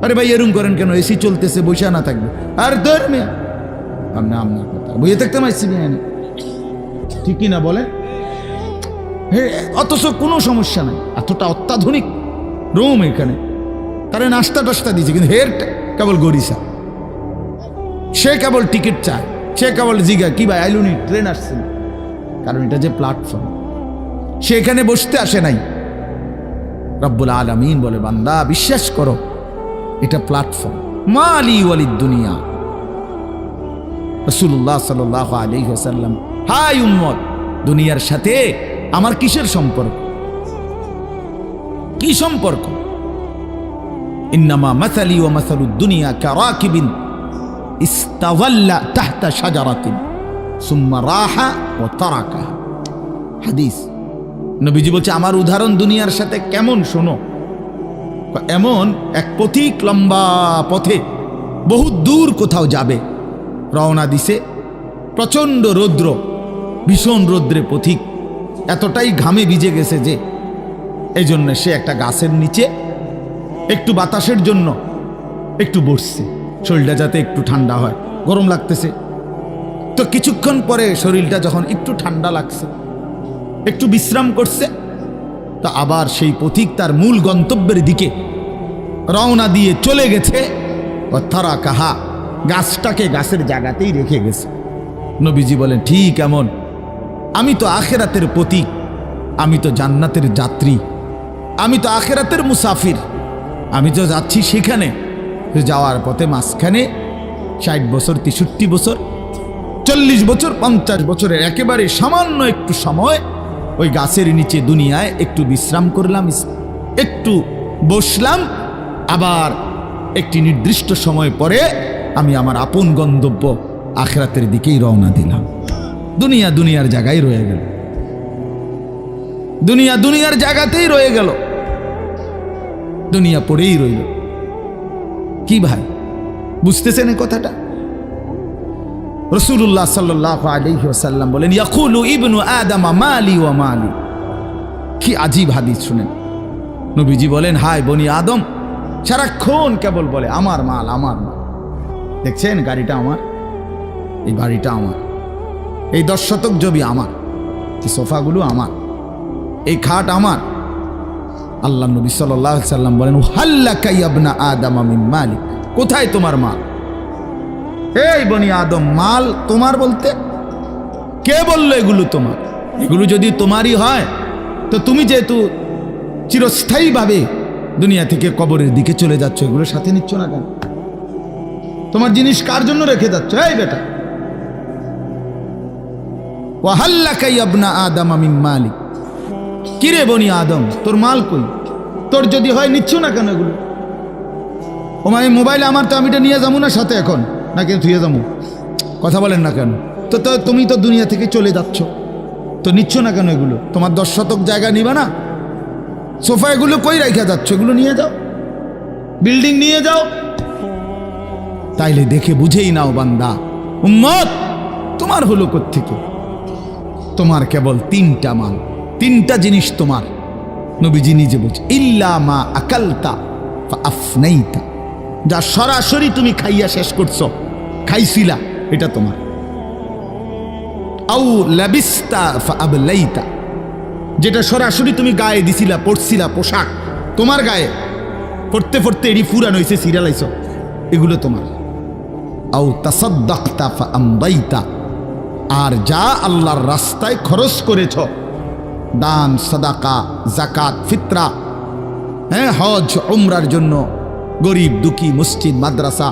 আরে ভাই এরম করেন কেন, এসি চলতেছে, বসে না থাকবে। আর ধর্মে আপনার কথা বইয়ে থাকতে মাইছি ঠিকই না বলে, অথচ কোনো সমস্যা নাই, এতটা অত্যাধুনিক রুম এখানে, তারা নাস্তা টাস্তা দিয়েছে, কিন্তু হের কেবল গরিসা, সে কেবল টিকিট চায়, সে কেবল জিগা কি ভাই আইলুনি, ট্রেন আসছে না, কারণ এটা যে প্ল্যাটফর্ম, সে এখানে বসতে আসে নাই। রব্বুল আলামিন বলে, বান্দা বিশ্বাস করো, এটা প্ল্যাটফর্ম। মালি ওয়ালিদ দুনিয়া। রাসূলুল্লাহ সাল্লাল্লাহু আলাইহি ওয়াসাল্লাম, হাই উম্মত, দুনিয়ার সাথে আমার কিসের সম্পর্ক? কি সম্পর্ক? ইন্নামা মাসালি ওয়া মাসালুদ দুনিয়া কারাকিবিন ইস্তাযাল্লা তাহতা শাজারাতিন সুম্মা রাহা ওয়া তারাকাহা। হাদিস। নবীজি বলছে আমার উদাহরণ দুনিয়ার সাথে কেমন শোনো, এমন এক পথিক লম্বা পথে বহু দূর কোথাও যাবে, রওনা দিছে, প্রচণ্ড রৌদ্র, ভীষণ রৌদ্রে পথিক এতটাই ঘামে ভিজে গেছে যে এই জন্য সে একটা গাছের নিচে একটু বাতাসের জন্য একটু বসছে, শরীরটা যাতে একটু ঠান্ডা হয়, গরম লাগতেছে। তো কিছুক্ষণ পরে শরীরটা যখন একটু ঠান্ডা লাগছে, একটু বিশ্রাম করছে, তা আবার সেই পথিক তার মূল গন্তব্যের দিকে রওনা দিয়ে চলে গেছে। তারা কাহা, গাছটাকে গাছের জায়গাতেই রেখে গেছে। নবীজি বলেন ঠিক এমন আমি তো আখিরাতের প্রতীক, আমি তো জান্নাতের যাত্রী, আমি তো আখিরাতের মুসাফির, আমি তো যাচ্ছি সেখানে। যাওয়ার পথে মাঝখানে 60 বছর, 63 বছর, 40 বছর, 50 বছরের একেবারে সামান্য একটু সময় ওই গাছের নিচে দুনিয়ায় একটু বিশ্রাম করলাম, একটু বসলাম, আবার একটি নির্দিষ্ট সময় পরে আমি আমার আপন গন্তব্য আখিরাতের দিকেই রওনা দিলাম। দুনিয়া দুনিয়ার জায়গায় রয়ে গেল, দুনিয়া দুনিয়ার জায়গাতেই রয়ে গেল, দুনিয়া পড়েই রইল। কি ভাই বুঝতেছেন এই কথাটা? রাসূলুল্লাহ সাল্লাল্লাহু আলাইহি ওয়াসাল্লাম বলেন, ইয়াকুলু ইবনু আদম মালি ওয়া মালি। কি আজীব হাদিস শুনেন। নবীজি বলেন, হায় বনি আদম সারাক্ষণ কেবল বলে আমার মাল, আমার মাল। দেখছেন গাড়িটা আমার, এই বাড়িটা আমার, এই 10 শতক জমি আমার, এই সোফাগুলো আমার, এই খাট আমার। আল্লাহ নবী সাল্লাল্লাহু আলাইহি ওয়াসাল্লাম বলেন, হাল্লাকা ইবনা আদম মিন মালিক, কোথায় তোমার মাল? এই বনি আদম মাল তোমার বলতে কে বললো এগুলো তোমার? এগুলো যদি তোমারই হয় তো তুমি যেহেতু চিরস্থায়ীভাবে দুনিয়া থেকে কবরের দিকে চলে যাচ্ছ, এগুলো সাথে নিচ্ছ না কেন? তোমার জিনিস কার জন্য রেখে যাচ্ছ? এই বেটা, ওয়াহাল্লাকা ইবনা আদম মিন মালিক, কিরে বনি আদম তোর মাল কই? তোর যদি হয় নিচ্ছ না কেন এগুলো? ও মানে মোবাইল আমার, তো আমি এটা নিয়ে যাবো না সাথে এখন, না কেন থুয়ে যাবো? কথা বলেন না কেন? তো তুমি তো দুনিয়া থেকে চলে যাচ্ছ, তো নিচ্ছ না কেন এগুলো? তোমার 10 শতক জায়গা নিবা না? সোফা এগুলো কই রাইখা যাচ্ছ? এগুলো নিয়ে যাও, বিল্ডিং নিয়ে যাও। তাইলে দেখে বুঝেই নাও বান্দা, উম্মত তোমার হলো কোত্থেকে? তোমার কেবল 3টা মাল, 3টা জিনিস তোমার। নবীজি নিজে বলছে, ইল্লা মা আকালতা ফা আফনাইতা, যা সরাসরি তুমি খাইয়া শেষ করছো, খাইছিলা, এটা তোমার। আউ লাবিস্তা ফা আবলাইতা, যেটা সরাসরি তুমি গায়ে দিছিলা, পরছিলা পোশাক, তোমার গায়ে পড়তে পড়তে এডি ফুরান হয়েছে, সিরিয়ালাইছ, এগুলো তোমার। আও তাসাদ্দাকতা ফাআমদাইতা, আর যা আল্লাহর রাস্তায় খরচ করেছ, দান, সাদাকা, জাকাত, ফিতরা, হ্যাঁ, হজ উমরার জন্য, গরিব দুঃখী, মসজিদ, মাদ্রাসা,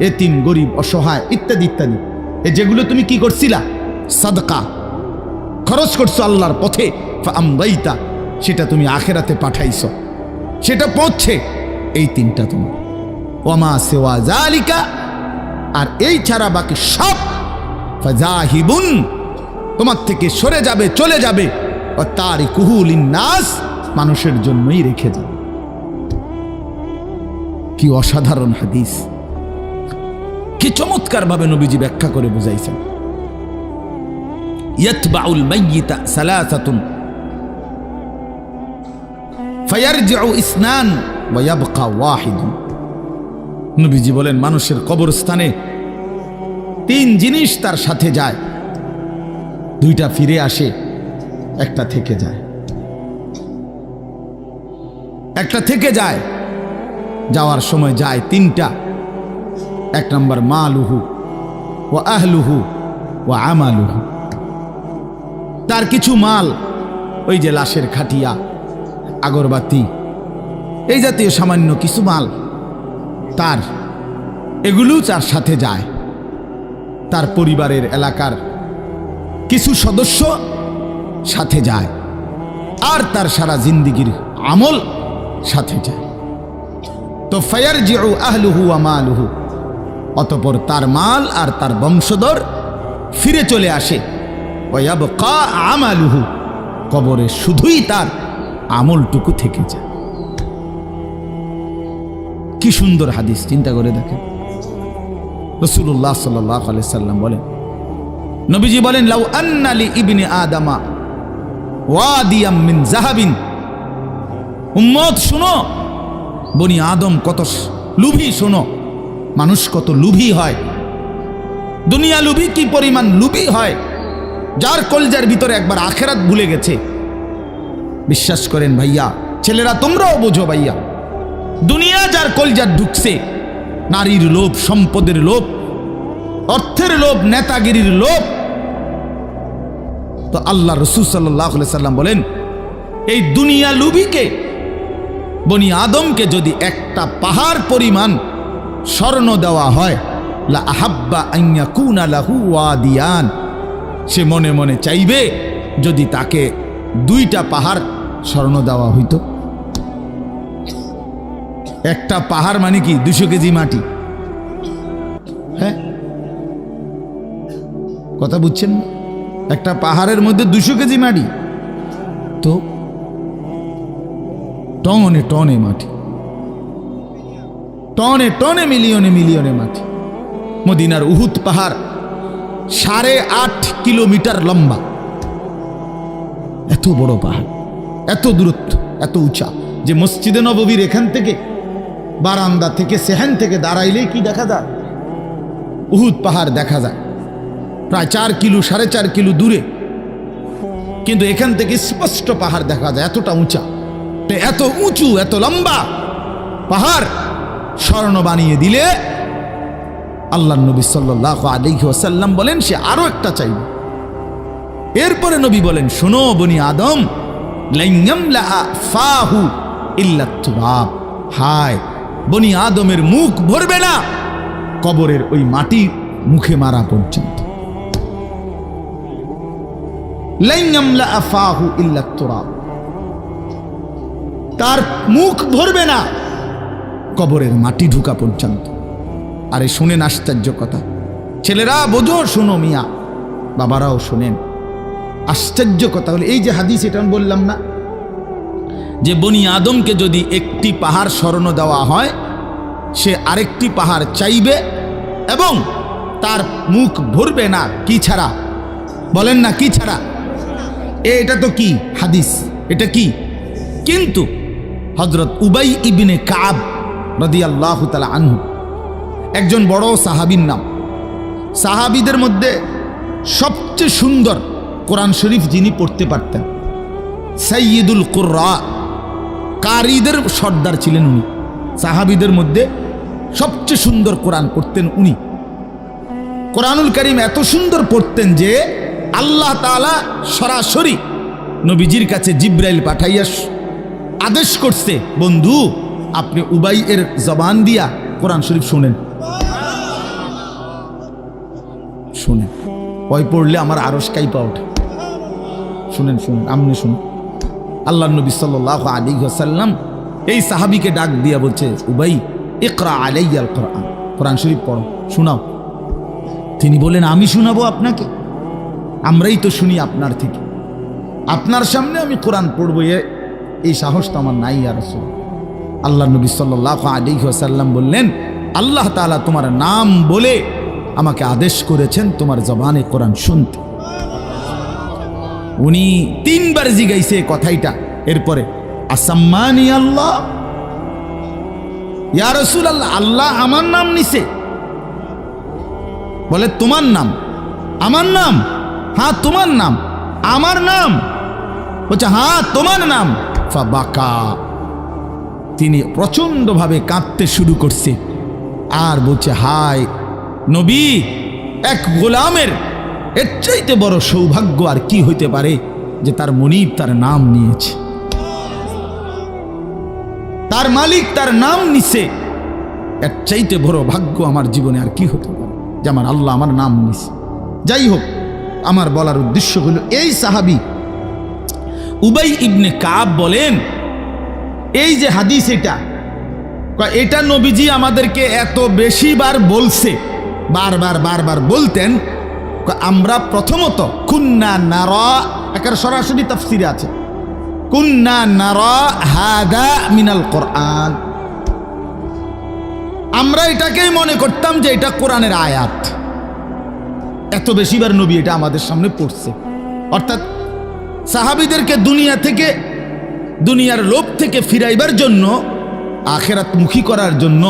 এতিম, গরিব, অসহায় ইত্যাদি ইত্যাদি, যেগুলো তুমি কি করছিলা, সাদকা খরচ করছো আল্লাহর পথে, ফাআমদাইতা, সেটা তুমি আখিরাতে পাঠাইছো, সেটা পৌঁছে, এই তিনটা তুমি। ওয়ামা সিওয়া যালিকা, আর এই ছাড়া বাকি সব ফাযাহিবুন, তোমার থেকে সরে যাবে, চলে যাবে, ওয়া তারিকুহু লিন্নাস, মানুষের জন্যই রেখে যাবে। কি অসাধারণ হাদিস, কি চমৎকার ভাবে নবীজি ব্যাখ্যা করে বুঝাইছেন। ইয়াতবাউল মাইয়িতা সালাসাতুন ফায়ারজিউ ইসনান ওয়া ইয়াবকা ওয়াহিদুন। নবীজি বলেন মানুষের কবরস্থানে তিন জিনিস তার সাথে যায়, দুইটা ফিরে আসে, একটা থেকে যায়। একটা থেকে যায়, যাওয়ার সময় যায় তিনটা। এক নম্বর মালুহু ওয়া আহলুহু ওয়া আমালুহু, তার কিছু মাল, ওই যে লাশের খাটিয়া, আগরবাতি, এই জাতীয় সামান্য কিছু মাল, তার এগুলো তার সাথে যায়। তার পরিবারের এলাকার কিছু সদস্য সাথে যায়, আর তার সারা জিন্দিগির আমল সাথে যায়। তো ফায়ারজিউ আহলুহু ওয়া মালুহু, অতঃপর তার মাল আর তার বংশধর ফিরে চলে আসে। ওয়া ইয়াবকা আমালুহু, কবরে শুধুই তার আমলটুকু থেকে যায়। কি সুন্দর হাদিস, চিন্তা করে দেখেন। রাসূলুল্লাহ সাল্লাল্লাহু আলাইহি সাল্লাম বলেন, নবীজি বলেন, লাউ আন্না লি ইবনি আদামা ওয়াদিয়াম মিন যাহাবিন, উম্মত শুনো, বনি আদম কত লুভী, শোনো, মানুষ কত লুভী হয়, দুনিয়া লুভী কি পরিমাণ লুভী হয়, যার কলজার ভিতরে একবার আখেরাত ভুলে গেছে। বিশ্বাস করেন ভাইয়া, ছেলেরা তোমরাও বোঝো ভাইয়া, দুনিয়া যার কলজার ঢুকছে, নারীর লোভ, সম্পদের লোভ, অর্থের লোভ, নেতাগিরির লোভ, তো আল্লাহ রাসূল সাল্লাল্লাহু আলাইহি সাল্লাম বলেন, এই দুনিয়া লুভিকে, বনি আদমকে যদি একটা পাহাড় পরিমাণ স্বর্ণ দেওয়া হয়, লা আহাব্বা আন ইয়াকুনা লাহু ওয়াদিয়ান, সে মনে মনে চাইবে যদি তাকে দুইটা পাহাড় স্বর্ণ দেওয়া হইতো। একটা পাহাড় মানে কি 200 কেজি মাটি, হ্যাঁ, কথা বুঝছেন? একটা পাহাড়ের মধ্যে 200 কেজি মাটি, তো টনে টনে মাটি, টনে টনে, মিলিয়নে মিলিয়নে মাটি। মদিনার উহুদ পাহাড় 8.5 কিলোমিটার লম্বা, এত বড় পাহাড়, এত দূরত্ব, এত উঁচা, যে মসজিদে নববীর এখান থেকে, বারান্দা থেকে, সেহান থেকে দাঁড়াইলেই কি দেখা যায়, উহুদ পাহাড় দেখা যায়, প্রায় 4 কিলো 4.5 কিলো দূরে, কিন্তু এখান থেকে স্পষ্ট পাহাড় দেখা যায়, এতটা উঁচা। এত উঁচু, এত লম্বা পাহাড় স্বর্ণ বানিয়ে দিলে আল্লাহ নবী সাল্লাল্লাহু আলাইহি ওয়াসাল্লাম বলেন সে আরো একটা চাইবে। এরপরে নবী বলেন, শোনো বনি আদম, লান ইয়ামলা ফাহু ইল্লা তুরাব, হায়, বনি আদমের মুখ ভরবে না কবরের ওই মাটি মুখে মারা পর্যন্ত। লান ইয়ামলা ফাহু ইল্লা তুরাব, তার মুখ ভরবে না কবরের মাটি ঢুকা পর্যন্ত। আরে শুনেন আশ্চর্য কথা, ছেলেরা বোঝো, শোনো মিয়া, বাবারাও শোনেন, আশ্চর্য কথা হলো এই যে হাদিস, এটা আমি বললাম না যে বনি আদমকে যদি একটি পাহাড় স্বর্ণ দেওয়া হয়, সে আরেকটি পাহাড় চাইবে এবং তার মুখ ভরবে না, কি ছাড়া? বলেন না, কি ছাড়া? এটা তো কি হাদিস, এটা কি? কিন্তু হযরত উবাই ইবনে কাব রাদিয়াল্লাহু তাআলা আনহু, একজন বড় সাহাবীর নাম, সাহাবীদের মধ্যে সবচেয়ে সুন্দর কোরআন শরীফ যিনি পড়তে পারতেন, সাইয়্যিদুল কুররা, কারীদের সর্দার ছিলেন উনি। সাহাবীদের মধ্যে সবচেয়ে সুন্দর কোরআন পড়তেন উনি। কোরআনুল কারীম এত সুন্দর পড়তেন যে আল্লাহ তাআলা সরাসরি নবীজির কাছে জিব্রাইল পাঠাইয়া আদেশ করছে, বন্ধু আপনি উবাই এর জবান দিয়া কোরআন শরীফ শুনেন। শুনেন, ওই পড়লে আমার আরশ কাইপা ওঠে। শুনেন শুনেন, আমনে শুনুন। আল্লাহ নবী সাল্লাল্লাহু আলাইহি ওয়াসাল্লাম এই সাহাবীকে ডাক দিয়া বলছে, উবাই ইকরা আলাইয়াল কোরআন, কোরআন শরীফ পড়ো, শোনাও। তিনি বলেন, আমি শোনাবো আপনাকে? আমরাই তো শুনি আপনার থেকে, আপনার সামনে আমি কোরআন পড়বো এই সাহস তো আমার নাই ইয়া রাসূল। আল্লাহ নবী সাল্লাল্লাহু আলাইহি ওয়াসাল্লাম বললেন, আল্লাহ তাআলা তোমার নাম বলে আমাকে আদেশ করেছেন তোমার জবানে কোরআন শুনতে। উনি 3 বার জিগাইছে কথাইটা। এরপরে আসাম্মানি আল্লাহ, ইয়া রাসূলুল্লাহ, আল্লাহ আমার নাম নিছে? বলে তোমার নাম? আমার নাম? হ্যাঁ তোমার নাম। আমার নাম? বলছে হ্যাঁ তোমার নাম। ফাবাকা, তিনি প্রচন্ডভাবে কাঁদতে শুরু করছে আর বলছে, হায় নবী, এক গোলামের এর চাইতে বড় সৌভাগ্য আর কি হইতে পারে যে তার মনিব তার নাম নিয়েছে, তার মালিক তার নাম নিছে। এর চাইতে বড় ভাগ্য আমার জীবনে আর কি হতে পারে যে আমার আল্লাহ আমার নাম নিছে। যাই হোক, আমার বলার উদ্দেশ্য হলো, এই সাহাবী উবাই ইবনে কাব বলেন, এই যে হাদিস এটা নবীজি আমাদেরকে এত বেশি বার বলছে, বারবার বলতেন। আমরা প্রথমত কুন্না নারা, একার সরাসরি তাফসিরে আছে, কুন্না নারা হাদা মিনাল কোরআন, আমরা এটাকেই মনে করতাম যে এটা কোরআনের আয়াত। এত বেশিবার নবী এটা আমাদের সামনে পড়ছে। অর্থাৎ সাহাবীদেরকে দুনিয়ার লোভ থেকে ফিরাইবার জন্য, আখিরাতমুখী করার জন্য,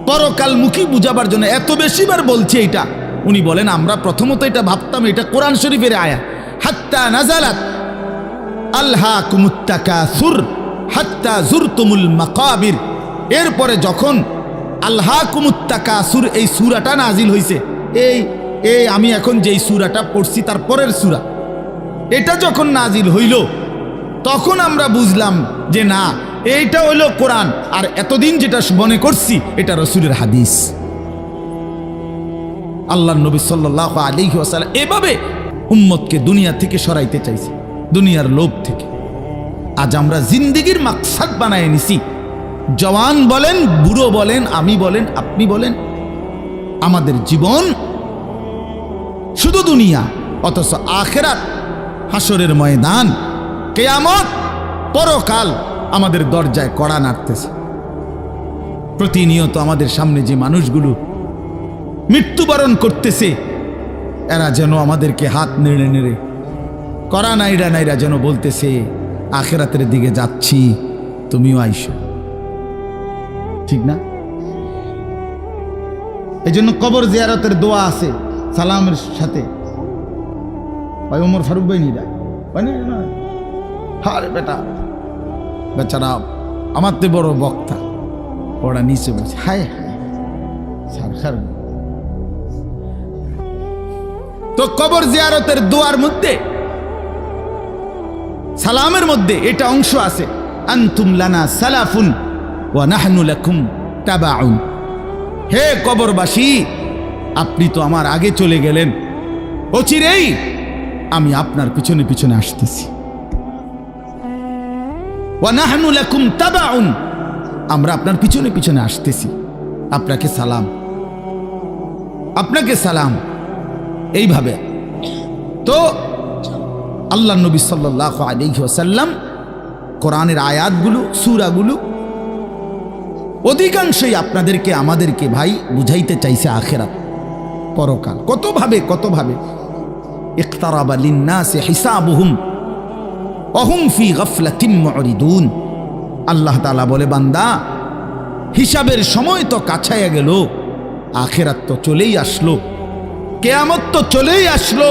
পরকালমুখী বুঝাবার জন্য এত বেশিবার বলছে এটা। উনি বলেন, আমরা প্রথমত এটা ভাবতাম এটা কোরআন শরীফের আয়াত। হাত্তা নাজালাত আলহাকুমুত তাকাসুর হাত্তা জুরতুমুল মাকাবির, এরপরে যখন আলহাকুমুত তাকাসুর এই সূরাটা নাজিল হইছে, এই আমি এখন যেই সূরাটা পড়ছি তার পরের সূরা, এটা যখন নাজিল হইল তখন আমরা বুঝলাম যে না, এইটা হইল কোরআন, আর এতদিন যেটা মনে করছি এটা রাসূলের হাদিস। আল্লাহ নবী সাল্লাল্লাহু আলাইহি ওয়াসাল্লাম এভাবে উম্মতকে দুনিয়া থেকে সরাইতে চাইছে, দুনিয়ার লোভ থেকে। আজ আমরা জিন্দেগির মাকসাদ বানায় নিছি। জওয়ান বলেন, বুড়ো বলেন, আমি বলেন, আপনি বলেন, আমাদের জীবন শুধু দুনিয়া, অথচ আখিরাত, হাসরের ময়দান, কিয়ামত, পরকাল আমাদের দরজায় কড়া নাড়তেছে। প্রতিনিয়ত আমাদের সামনে যে মানুষগুলো মৃত্যুবরণ করতেছে, এরা যেন আমাদেরকে হাত নেড়ে নেড়ে কড়া নাইরা যেন বলতেছে, আখিরাতের দিকে যাচ্ছি, তুমিও আইসো। ঠিক না? এই জন্য কবর জিয়ারতের দোয়া আছে সালামের সাথে। ভাই ওমর ফারুক ভাই নিরা না, হারে বেচারা আমার তো বড় বক্তা, ওরা নিচে বলছে, হায় হায়। তো কবর জিয়ারতের দোয়ার মধ্যে, সালামের মধ্যে এটা অংশ আছে, আনতুম লানা সালাফুন ওয়া নাহনু লাকুম তাবাউন। হে কবরবাসী, আপনি তো আমার আগে চলে গেলেন, অচিরেই আমি আপনার পিছনে পিছনে আসতেছি। ওয়া নাহনু লাকুম তাবাউন, আমরা আপনার পিছনে পিছনে আসতেছি। আপনাকে সালাম, আপনাকে সালাম। এইভাবে তো আল্লাহ নবী সাল্লাল্লাহু আলাইহি ওয়াসাল্লাম কোরআনের আয়াতগুলো, সূরাগুলো অধিকাংশই আপনাদেরকে আমাদেরকে ভাই বুঝাইতে চাইছে আখিরাত, পরকাল। কতভাবে ইকতারাবা লিন্নাসি হিসাবুহুম ওয়া হুম ফি গাফলাতিন মুরিদুন। আল্লাহ তাআলা বলে, বান্দা, হিসাবের সময় তো কাছাইয়া গেল, আখিরাত তো চলেই আসলো, কিয়ামত তো চলেই আসলো,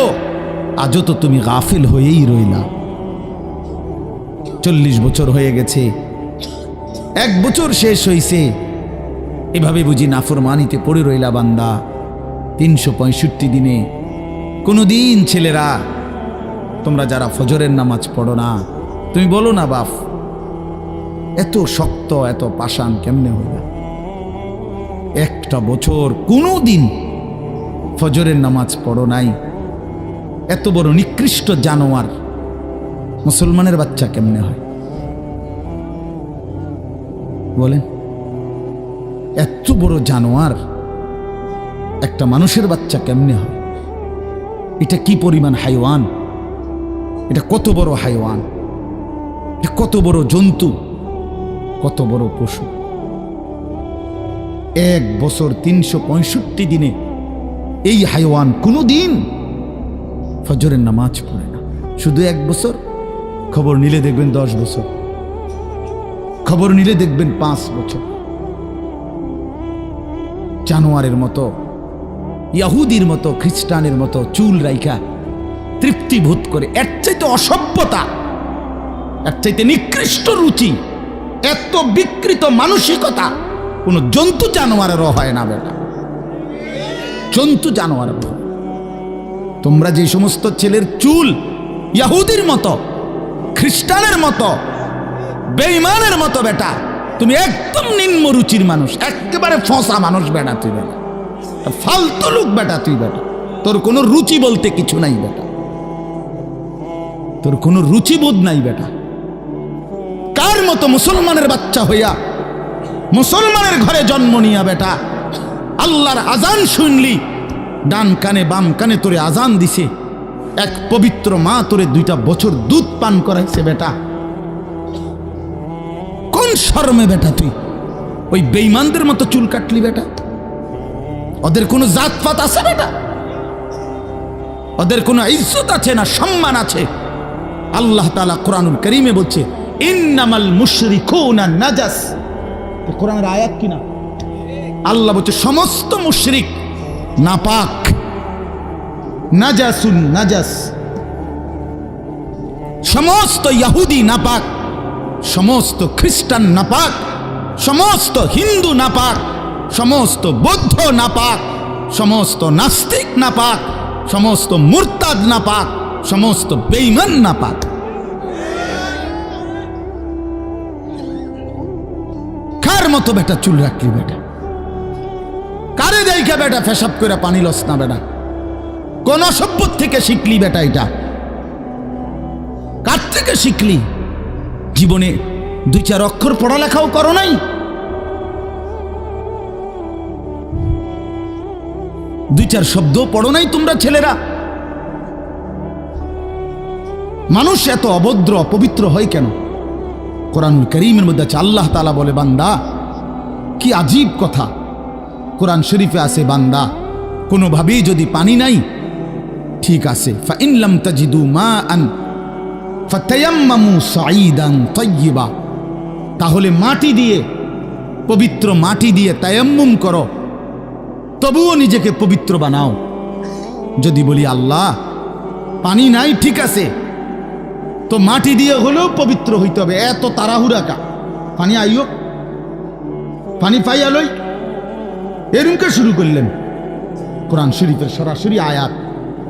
আজও তো তুমি গাফিল হয়েই রইলা। 40 বছর হয়ে গেছে, 1 বছর শেষ হইছে, এভাবে বুঝি নাফরমানিতে পড়ে রইলা বান্দা 365 দিনে। কোনদিন ছেলেরা তোমরা যারা ফজরের নামাজ পড়ো না, তুমি বলো না বাপ এত শক্ত এত পাষাণ কেমনে হইলা? 1টা বছর কোনদিন ফজরের নামাজ পড়ো নাই, এত বড় নিকৃষ্ট জানোয়ার মুসলমানের বাচ্চা কেমনে হয় বলেন? এত বড় জানোয়ার একটা মানুষের বাচ্চা কেমনে হয়? এটা কি পরিমাণ হাইওয়ান, এটা কত বড় হাইওয়ান, এটা কত বড় জন্তু, কত বড় পশু। 1 বছর 365 দিনে এই হাইওয়ান কোনোদিন ফজরের নামাজ পড়ে না। শুধু 1 বছর, খবর নিলে দেখবেন 10 বছর, খবর নিলে দেখবেন 5 বছর। জানোয়ারের মতো, ইহুদির মতো, খ্রিস্টানের মতো চুল রাইখা তৃপ্তি ভোগ করে। এর চাইতে অসভ্যতা, এর চাইতে নিকৃষ্ট রুচি, এত বিকৃত মানসিকতা কোন জন্তু জানোয়ারেরও হয় না বেটা, জন্তু জানোয়ারের। তোমরা যে সমস্ত ছেলের চুল ইহুদির মতো, খ্রিস্টানের মতো, বেঈমানের মতো বেটা, তুমি একদম নিম্ন রুচির মানুষ, একেবারে ফসা মানুষ বেটা, তুই বেটা ফালতু লোক বেটা, তুই বেটা তোর কোনো রুচি বলতে কিছু নাই বেটা, তোর কোনো রুচিবোধ নাই বেটা। কার মতো মুসলমানের বাচ্চা হইয়া মুসলমানের ঘরে জন্ম নিয়া বেটা আল্লাহর আজান শুনলি, ডান কানে বাম কানে তোরে আজান দিছে, এক পবিত্র মা তোরে 2টা বছর দুধ পান করাইছে বেটা। কোন শরমে বেটা তুই ওই বেঈমানদের মতো চুল কাটলি বেটা? ওদের কোনো জাতপাত আছে বেটা? ওদের কোনো ইজ্জত আছে না সম্মান আছে? আল্লাহ তাআলা কোরআনুল কারীমে বলছে ইন্নামাল মুশরিকুনা নাজাস। কোরআনের আয়াত কিনা? আল্লাহ বলছে সমস্ত মুশরিক নাপাক, নাজাসুন নাজাস। সমস্ত ইহুদি নাপাক, সমস্ত খ্রিস্টান নাপাক, সমস্ত হিন্দু নাপাক, সমস্ত বৌদ্ধ নাপাক, সমস্ত নাস্তিক নাপাক, সমস্ত মুরতাদ নাপাক, সমস্ত বেঈমান নাপাক। কার মতো বেটা চুল রাখলি বেটা? কারে দেখা বেটা পেশাব করে পানি লস না বেটা? কোন সভ্য থেকে শিখলি বেটা? এটা কার থেকে শিখলি? জীবনে 2-4 অক্ষর পড়ালেখাও করো নাই? 2-4 শব্দ পড়ো নাই তোমরা ছেলেরা? মানুষ এত অভদ্র অপবিত্র হয় কেন? কোরআনুল কারীমের মধ্যে আছে, আল্লাহ তাআলা বলে বান্দা কি আজীব কথা, কোরআন শরীফে আছে বান্দা কোনোভাবেই যদি পানি নাই ঠিক আছে, ফাইন লাম তাজিদু মাআন ফাতায়াম্মামু সাঈদান তাইয়্যিবা, তাহলে মাটি দিয়ে, পবিত্র মাটি দিয়ে তায়াম্মুম করো, তবুও নিজেকে পবিত্র বানাও। যদি বলি আল্লাহ পানি নাই ঠিক আছে, তো মাটি দিয়ে হলেও পবিত্র হইতে হবে, এত তাড়াহুড়া কা? পানি আইও, পানি পাইয়া লই, এরকম শুরু করলেন? কোরআন শরীফের সরাসরি আয়াত।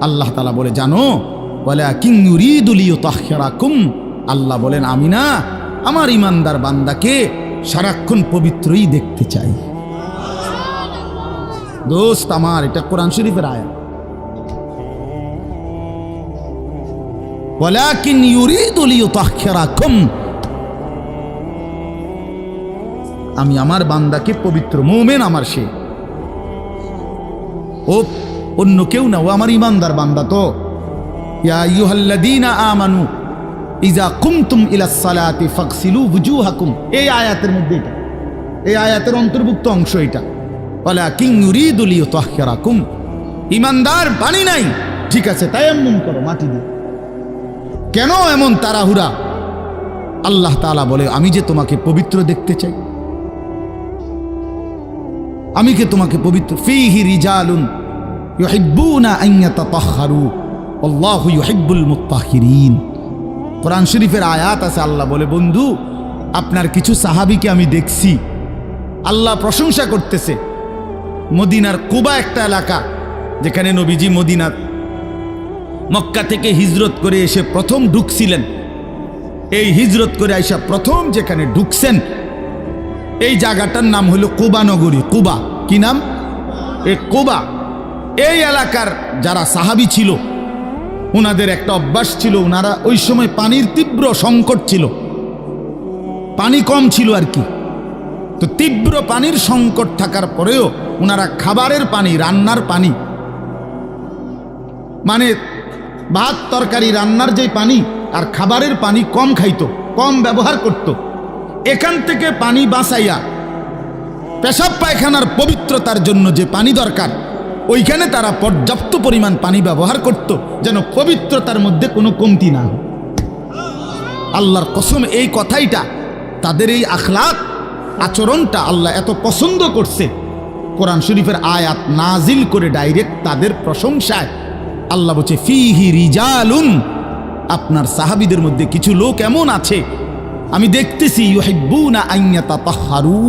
আল্লাহ তাআলা বলে জানো ওয়ালাকিন ইউরিদু লিইউতাহহিরাকুম, আল্লাহ বলেন আমি না আমার ইমানদার বান্দাকে সারাক্ষণ পবিত্রই দেখতে চাই। দোস্ত আমার, এটা কোরআন শরীফের আয়াত। ওয়ালাকিন ইউরিদু লিইউতাহহিরাকুম, আমি আমার বান্দাকে পবিত্র, মুমিন আমার সে, ও অন্য কেউ না, ও আমার ইমানদার বান্দা। তো ইয়া আইয়ুহাল্লাযীনা আমানু ইযা কুমতুম ইলাস সালাতি ফাগসিলু ওয়ুজুহাকুম, এই আয়াতের মধ্যে এটা, এই আয়াতের অন্তর্ভুক্ত অংশ এটা। ওয়ালাকিন ইউরিদু লিইউতাহহিরাকুম, ইমানদার পানি নাই ঠিক আছে তায়াম্মুম করো মাটি দিয়ে। কেন এমন তাড়াহুড়া? আল্লাহ তাআলা বলে আমি যে তোমাকে পবিত্র দেখতে চাই, আমি কে তোমাকে পবিত্র। ফীহি রিজালুন ইউহিব্বুনা আন ইয়াতাতাহহারু আল্লাহু ইউহিব্বুল মুত্তাহহিরিন। কোরআন শরীফের আয়াত আছে, আল্লাহ বলে বন্ধু আপনার কিছু সাহাবীকে আমি দেখছি, আল্লাহ প্রশংসা করতেছে। মদিনার কুবা একটা এলাকা, যেখানে নবীজি মদিনার মক্কা থেকে হিজরত করে এসে প্রথম ঢুকছিলেন। এই হিজরত করে আইসা প্রথম যেখানে ঢুকছেন, এই জায়গাটার নাম হলো কুবা নগরী। কুবা কি নাম? এই কুবা। এই এলাকার যারা সাহাবী ছিল, ওনাদের একটা অভ্যাস ছিল, ওনারা ওই সময় পানির তীব্র সংকট ছিল, পানি কম ছিল আর কি। তো তীব্র পানির সংকট থাকার পরেও ওনারা খাবারের পানি, রান্নার পানি, মানে ভাত তরকারি রান্নার যে পানি আর খাবারের পানি কম খাইতো, কম ব্যবহার করত। এখান থেকে পানি বাঁচাইয়া পেশাব পায়খানার পবিত্রতার জন্য যে পানি দরকার, ওইখানে তারা পর্যাপ্ত পরিমাণ পানি ব্যবহার করত, যেন পবিত্রতার মধ্যে কোনো কমতি না হয়। আল্লাহর কসম, এই কথাইটা, তাদের এই আখলাক আচরণটা আল্লাহ এত পছন্দ করছে, কোরআন শরীফের আয়াত নাজিল করে ডাইরেক্ট তাদের প্রশংসায়। আল্লাহ বলছে ফিহি রিজালুন, আপনার সাহাবীদের মধ্যে কিছু লোক এমন আছে আমি দেখতেছি, ইউহিব্বুনা আন ইয়াতাতাহহারু,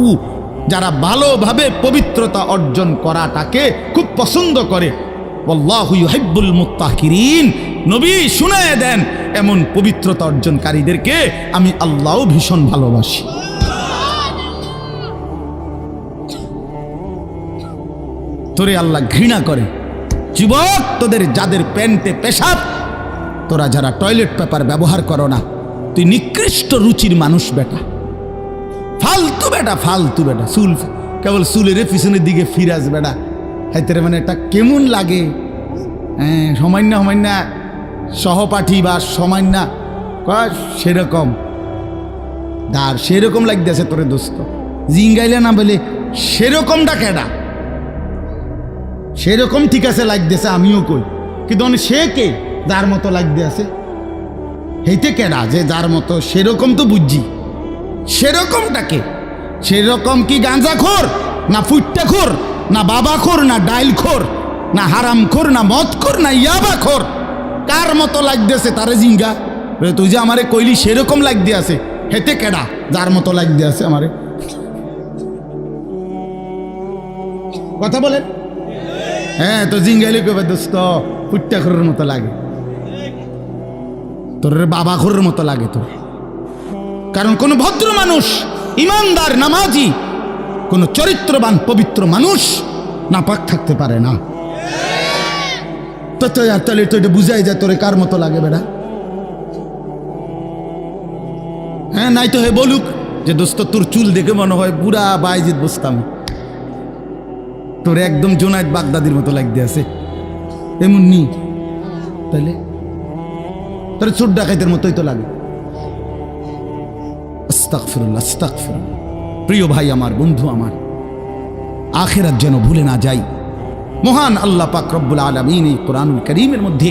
যারা ভালোভাবে পবিত্রতা অর্জন করাটাকে খুব পছন্দ করে। আল্লাহু ইউহিব্বুল মুত্তাহিরিন, নবী শুনায়ে দেন এমন পবিত্রতা অর্জনকারীদেরকে আমি আল্লাহও ভীষণ ভালোবাসি। তোরে আল্লাহ ঘৃণা করে। যুবক, তোদের যাদের প্যান্টে পেশাব, তোরা যারা টয়লেট পেপার ব্যবহার করো না, তুই নিকৃষ্ট রুচির মানুষ বেটা, ফালতু বেটা, ফালতু বেটা। চুল কেবল চুলের পিছনের দিকে ফিরাস বেটা, হাইতে মানে এটা কেমন লাগে? হ্যাঁ, সামান্য সামান্য সহপাঠী বা সামান্য সেরকম দার সেরকম লাগতেছে তোরে দোস্ত, জিঙ্গাইলে না বলে সেরকমটা কেডা? সেরকম ঠিক আছে লাগতেছে, আমিও কই, কিন্তু সে কে যার মতো লাগতে আছে? হেইতে কেডা যে যার মতো? সেরকম তো বুঝছি, সেরকমটাকে। সেরকম কি গাঁজাখোর, না ফুট্টাখোর, না বাবাখোর, না ডাইলখোর, না হারামখোর, না মদখোর, না ইয়াবাখোর? কার মতো লাগতেছে তারে জিঙ্গা? তুই যে আমারে কইলি সেরকম লাগতে আছে, হেতে কেডা যার মতো লাগতে আছে আমারে? কথা বলেন। হ্যাঁ, তো জিঙ্গাইলে কবে দোস্ত ফুট্টাখোরের মতো লাগে, তোর বাবাখোরের মতো লাগে তোর। কারণ কোন ভদ্র মানুষ, ইমানদার, নামাজি, কোন চরিত্রবান পবিত্র মানুষ নাপাক থাকতে পারে না। তো তাহলে তো এটা বুঝাই যায় তোরে কার মতো লাগে বেটা। হ্যাঁ, নাই তো হে বলুক যে দোস্ত তোর চুল দেখে মনে হয় পুরা বাইজিদ বসতাম, তোর একদম জোনায়েদ বাগদাদির মতো লাগতে আছে, এমন নি? তাহলে তোর চোর ডাকাইতের মতোই তো লাগে। আস্তাগফিরুল্লাহ, আস্তাগফিরুল্লাহ। প্রিয় ভাই আমার, বন্ধু আমার, আখিরাত যেন ভুলে না যাই। মহান আল্লাহ পাক রব্বুল আলামিন এই কোরআনুল কারীমের মধ্যে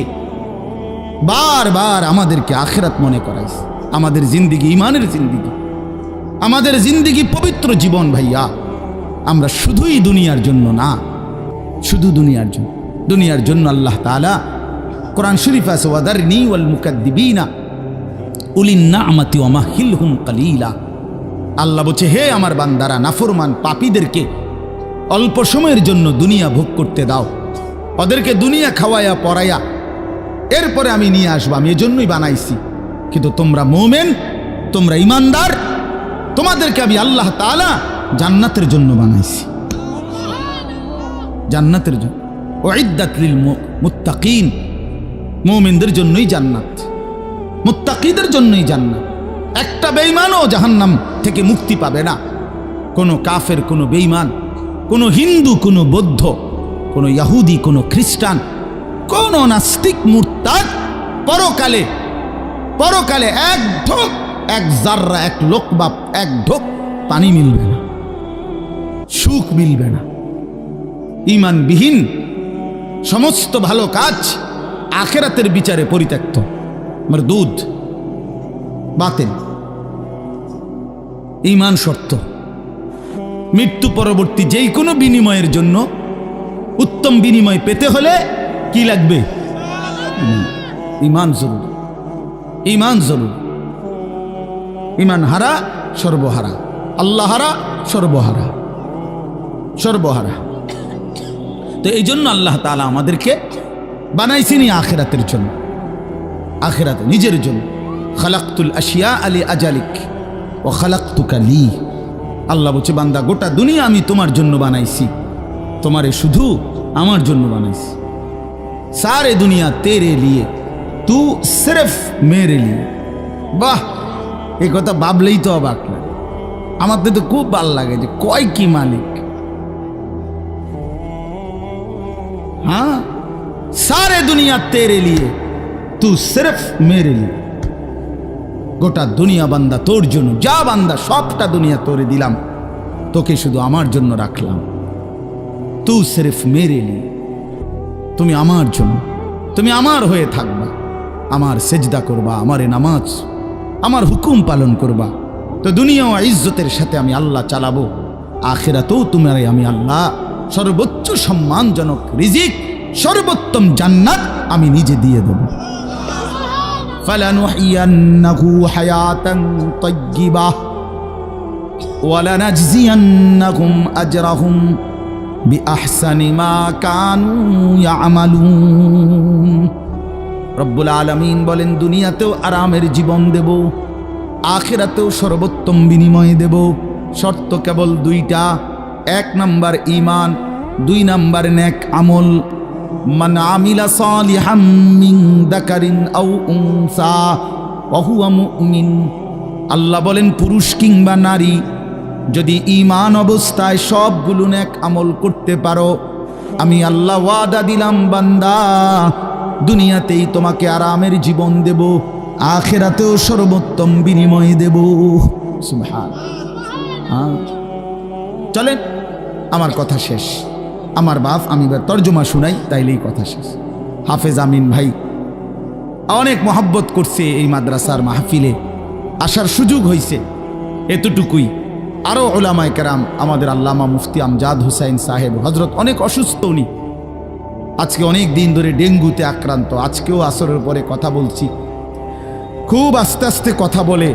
বারবার আমাদেরকে আখিরাত মনে করাইছে। আমাদের জিন্দিগি ঈমানের জিন্দিগি, আমাদের জিন্দিগি পবিত্র জীবন ভাইয়া। আমরা শুধুই দুনিয়ার জন্য না, শুধু দুনিয়ার জন্য, দুনিয়ার জন্য আল্লাহ তাআলা কোরআন শরীফ আছে ওয়াদারনি ওয়াল মুকাদ্দিবিনা উলিন না'মাতি ওয়া মাহিলহুম কালিলা। আল্লাহ বলছে, হে আমার বান্দারা, নাফরমান পাপীদেরকে অল্প সময়ের জন্য দুনিয়া ভোগ করতে দাও, ওদেরকে দুনিয়া খাওয়াইয়া পড়াইয়া এরপরে আমি নিয়ে আসবো, আমি এজন্যই বানাইছি। কিন্তু তোমরা মুমিন, তোমরা ইমানদার, তোমাদেরকে আমি আল্লাহ তাআলা জান্নাতের জন্য বানাইছি, জান্নাতের জন্য। উইদ্দাত লিল মুত্তাকিন, মুমিনদের জন্যই জান্নাত, মুত্তাকিদের জন্যই জান্নাত। একটা বেঈমানও জাহান্নাম থেকে মুক্তি পাবে না। কোনো কাফের, কোনো বেঈমান, কোনো হিন্দু, কোনো বৌদ্ধ, কোনো ইহুদি, কোনো খ্রিস্টান, কোনো নাস্তিক, মুরতাদ পরকালে, পরকালে এক ঢোক, এক জাররা, এক লোকবা, এক ঢোক পানি মিলবে না, সুখ মিলবে না। ঈমানবিহীন সমস্ত ভালো কাজ আখিরাতের বিচারে পরিত্যক্ত, মরদুদ, বাতিল। ঈমান শর্ত। মৃত্যু পরবর্তী যেই কোনো বিনিময়ের জন্য, উত্তম বিনিময় পেতে হলে কি লাগবে? ঈমান জরুরি, ঈমান জরুরি। ঈমান হারা সর্বহারা, আল্লাহহারা সর্বহারা, সর্বহারা। তো এই জন্য আল্লাহ তাআলা আমাদেরকে বানাইছিনি আখিরাতের জন্য, আখিরাতে নিজের জন্য। খালাকতুল আশিয়া আলি আজালিক ও খালাকতুকা লি। আল্লাহ বলছে বান্দা গোটা দুনিয়া আমি তোমার জন্য বানাইছি, তোমারে শুধু আমার জন্য বানাইছি। সারে দুনিয়া তেরে লিয়ে, তু সিরফ মেরে লিয়ে। বাহ, এই কথা ভাবলেই তো অবাক লাগে। আমার তো খুব ভালো লাগে যে কয় কি মালিক। हाँ, सारे दुनिया तेरे लिए, तू सिर्फ मेरे लिए। গোটা দুনিয়া বান্দা তোর জন্য, যা বান্দা সবটা দুনিয়া তোরে দিলাম, তোকে শুধু আমার জন্য রাখলাম। তু সিরফ মেরে লিয়ে, তুমি আমার জন্য, তুমি আমার হয়ে থাকবা, আমার সেজদা করবা, আমার নামাজ, আমার হুকুম পালন করবা। তো দুনিয়া ও ইজ্জতের সাথে আমি আল্লাহ চালাবো, আখিরাতেও তোমারে আমি আল্লাহ সর্বোচ্চ সম্মানজনক রিজিক, সর্বোত্তম জান্নাত আমি নিজে দিয়ে দেব। ফালানুহিয়ান্নাহু হায়াতান তাইয়্যিবাহ ওয়া লানাজজিয়ান্নাহুম আজরাহুম বিআহসানি মা কানু ইয়ামালুন। রব্বুল আলামিন বলেন দুনিয়াতেও আরামের জীবন দেব, আখিরাতেও সর্বোত্তম বিনিময় দেব। শর্ত কেবল দুইটা, এক নাম্বার ঈমান, দুই নাম্বার নেক আমল। মান আমিলা সালিহাম মিন যাকারিন আও উনসা ওয়া হুয়া মুমিন। আল্লাহ বলেন পুরুষ কিংবা নারী যদি ঈমান অবস্থায় সবগুলো নেক আমল করতে পারো, আমি আল্লাহ ওয়াদা দিলাম বান্দা দুনিয়াতেই তোমাকে আরামের জীবন দেব, আখিরাতেও সর্বোত্তম বিনিময় দেব। সুবহানাল্লাহ। চলেন, আমার কথা শেষ। আমার বাপ আমি এবার তর্জমা শুনাই, তাইলেই কথা শেষ। হাফেজ আমিন ভাই অনেক মহব্বত করছে, এই মাদ্রাসার মাহফিলে আসার সুযোগ হয়েছে, এতটুকুই। আরও ওলামায়ে কেরাম, আমাদের আল্লামা মুফতি আমজাদ হুসাইন সাহেব হজরত অনেক অসুস্থ, উনি আজকে অনেক দিন ধরে ডেঙ্গুতে আক্রান্ত। আজকেও আসরের পরে কথা বলছি, খুব আস্তে আস্তে কথা বলে,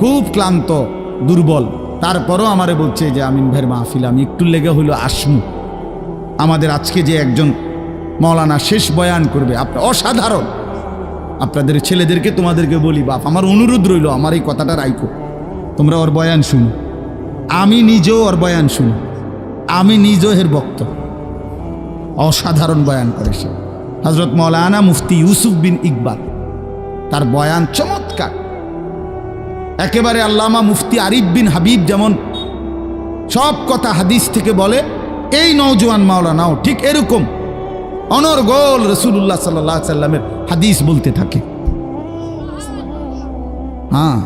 খুব ক্লান্ত, দুর্বল। তারপরও আমারে বলছে যে আমিন ভাইয়ের মাহফিল আমি একটু লেগে হইলো আসমু। আমাদের আজকে যে একজন মৌলানা শেষ বয়ান করবে, আপনার অসাধারণ। আপনাদের ছেলেদেরকে তোমাদেরকে বলি, বাপ আমার অনুরোধ রইল, আমার এই কথাটা রাইখো, তোমরা ওর বয়ান শুনো। আমি নিজেও ওর বয়ান শুনি, আমি নিজেও এর বক্ত। অসাধারণ বয়ান করে সে, হজরত মৌলানা মুফতি ইউসুফ বিন ইকবাল, তার বয়ান চমৎকার একেবারে। আল্লামা মুফতি আরিফ বিন হাবিব যেমন সব কথা হাদিস থেকে বলে, এই নওজোয়ান মাওলানাও ঠিক এরকম অনর্গল রাসূলুল্লাহ সাল্লাল্লাহু আলাইহি সাল্লামের হাদিস বলতে থাকে। হ্যাঁ,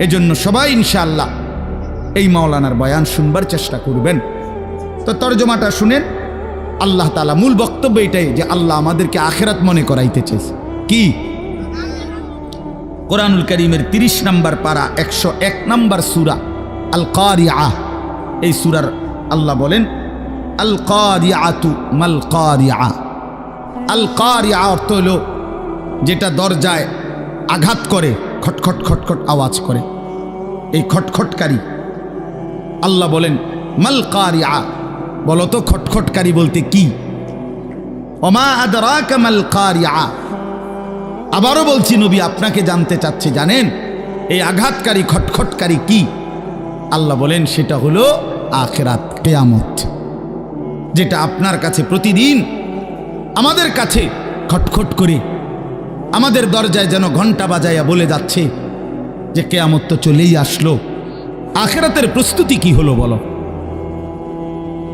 এজন্য সবাই ইনশাআল্লাহ এই মাওলানার বয়ান শুনবার চেষ্টা করবেন। তো তরজমাটা শুনেন। আল্লাহ তাআলা মূল বক্তব্য এটাই যে আল্লাহ আমাদেরকে আখিরাত মনে করাইতে চাইছে। কি? কোরআনুল কারীমের 30 নম্বর পারা 101 নম্বর সূরা আল কারিআহ, এই সূরার আল্লাহ বলেন আল কারিআতু মাল কারিআ। আল কারিআ অর্থ হলো যেটা দরজায় আঘাত করে, খটখট খটখট আওয়াজ করে, এই খটখটকারী। আল্লাহ বলেন মাল কারিআ, বলো তো খটখটকারী বলতে কি? ওমা আদরাকা মাল কারিআ। আবারও বলছি নবী আপনাকে জানতে চাচ্ছে, জানেন এই আঘাতকারী খটখটকারী কি? আল্লাহ বলেন সেটা হলো আখিরাত, কিয়ামত, যেটা আপনার কাছে প্রতিদিন আমাদের কাছে খটখট করে আমাদের দরজায় যেন ঘন্টা বাজাইয়া বলে যাচ্ছে যে কিয়ামত তো চলেই আসলো। আখিরাতের প্রস্তুতি কি হলো বলো?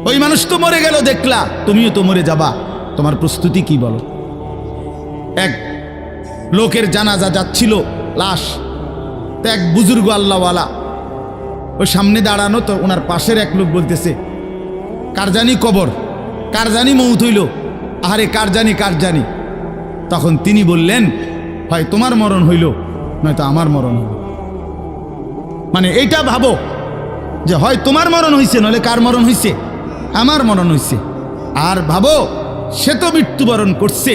ওই মানুষ তো মরে গেল দেখলা, তুমিও তো মরে যাবা, তোমার প্রস্তুতি কি বলো? এক লোকের জানাজা যাচ্ছিল, লাশ, তো এক বুজুর্গ আল্লাহওয়ালা ওই সামনে দাঁড়ানো, তো ওনার পাশের এক লোক বলতেছে কার জানি কবর, কার জানি মৌত হইল, আহারে কার জানি কার জানি। তখন তিনি বললেন হয় তোমার মরণ হইল নয়তো আমার মরণ হইল। মানে এইটা ভাবো যে হয় তোমার মরণ হইছে নইলে কার মরণ হইছে? আমার মরণ হইছে। আর ভাবো সে তো মৃত্যুবরণ করছে,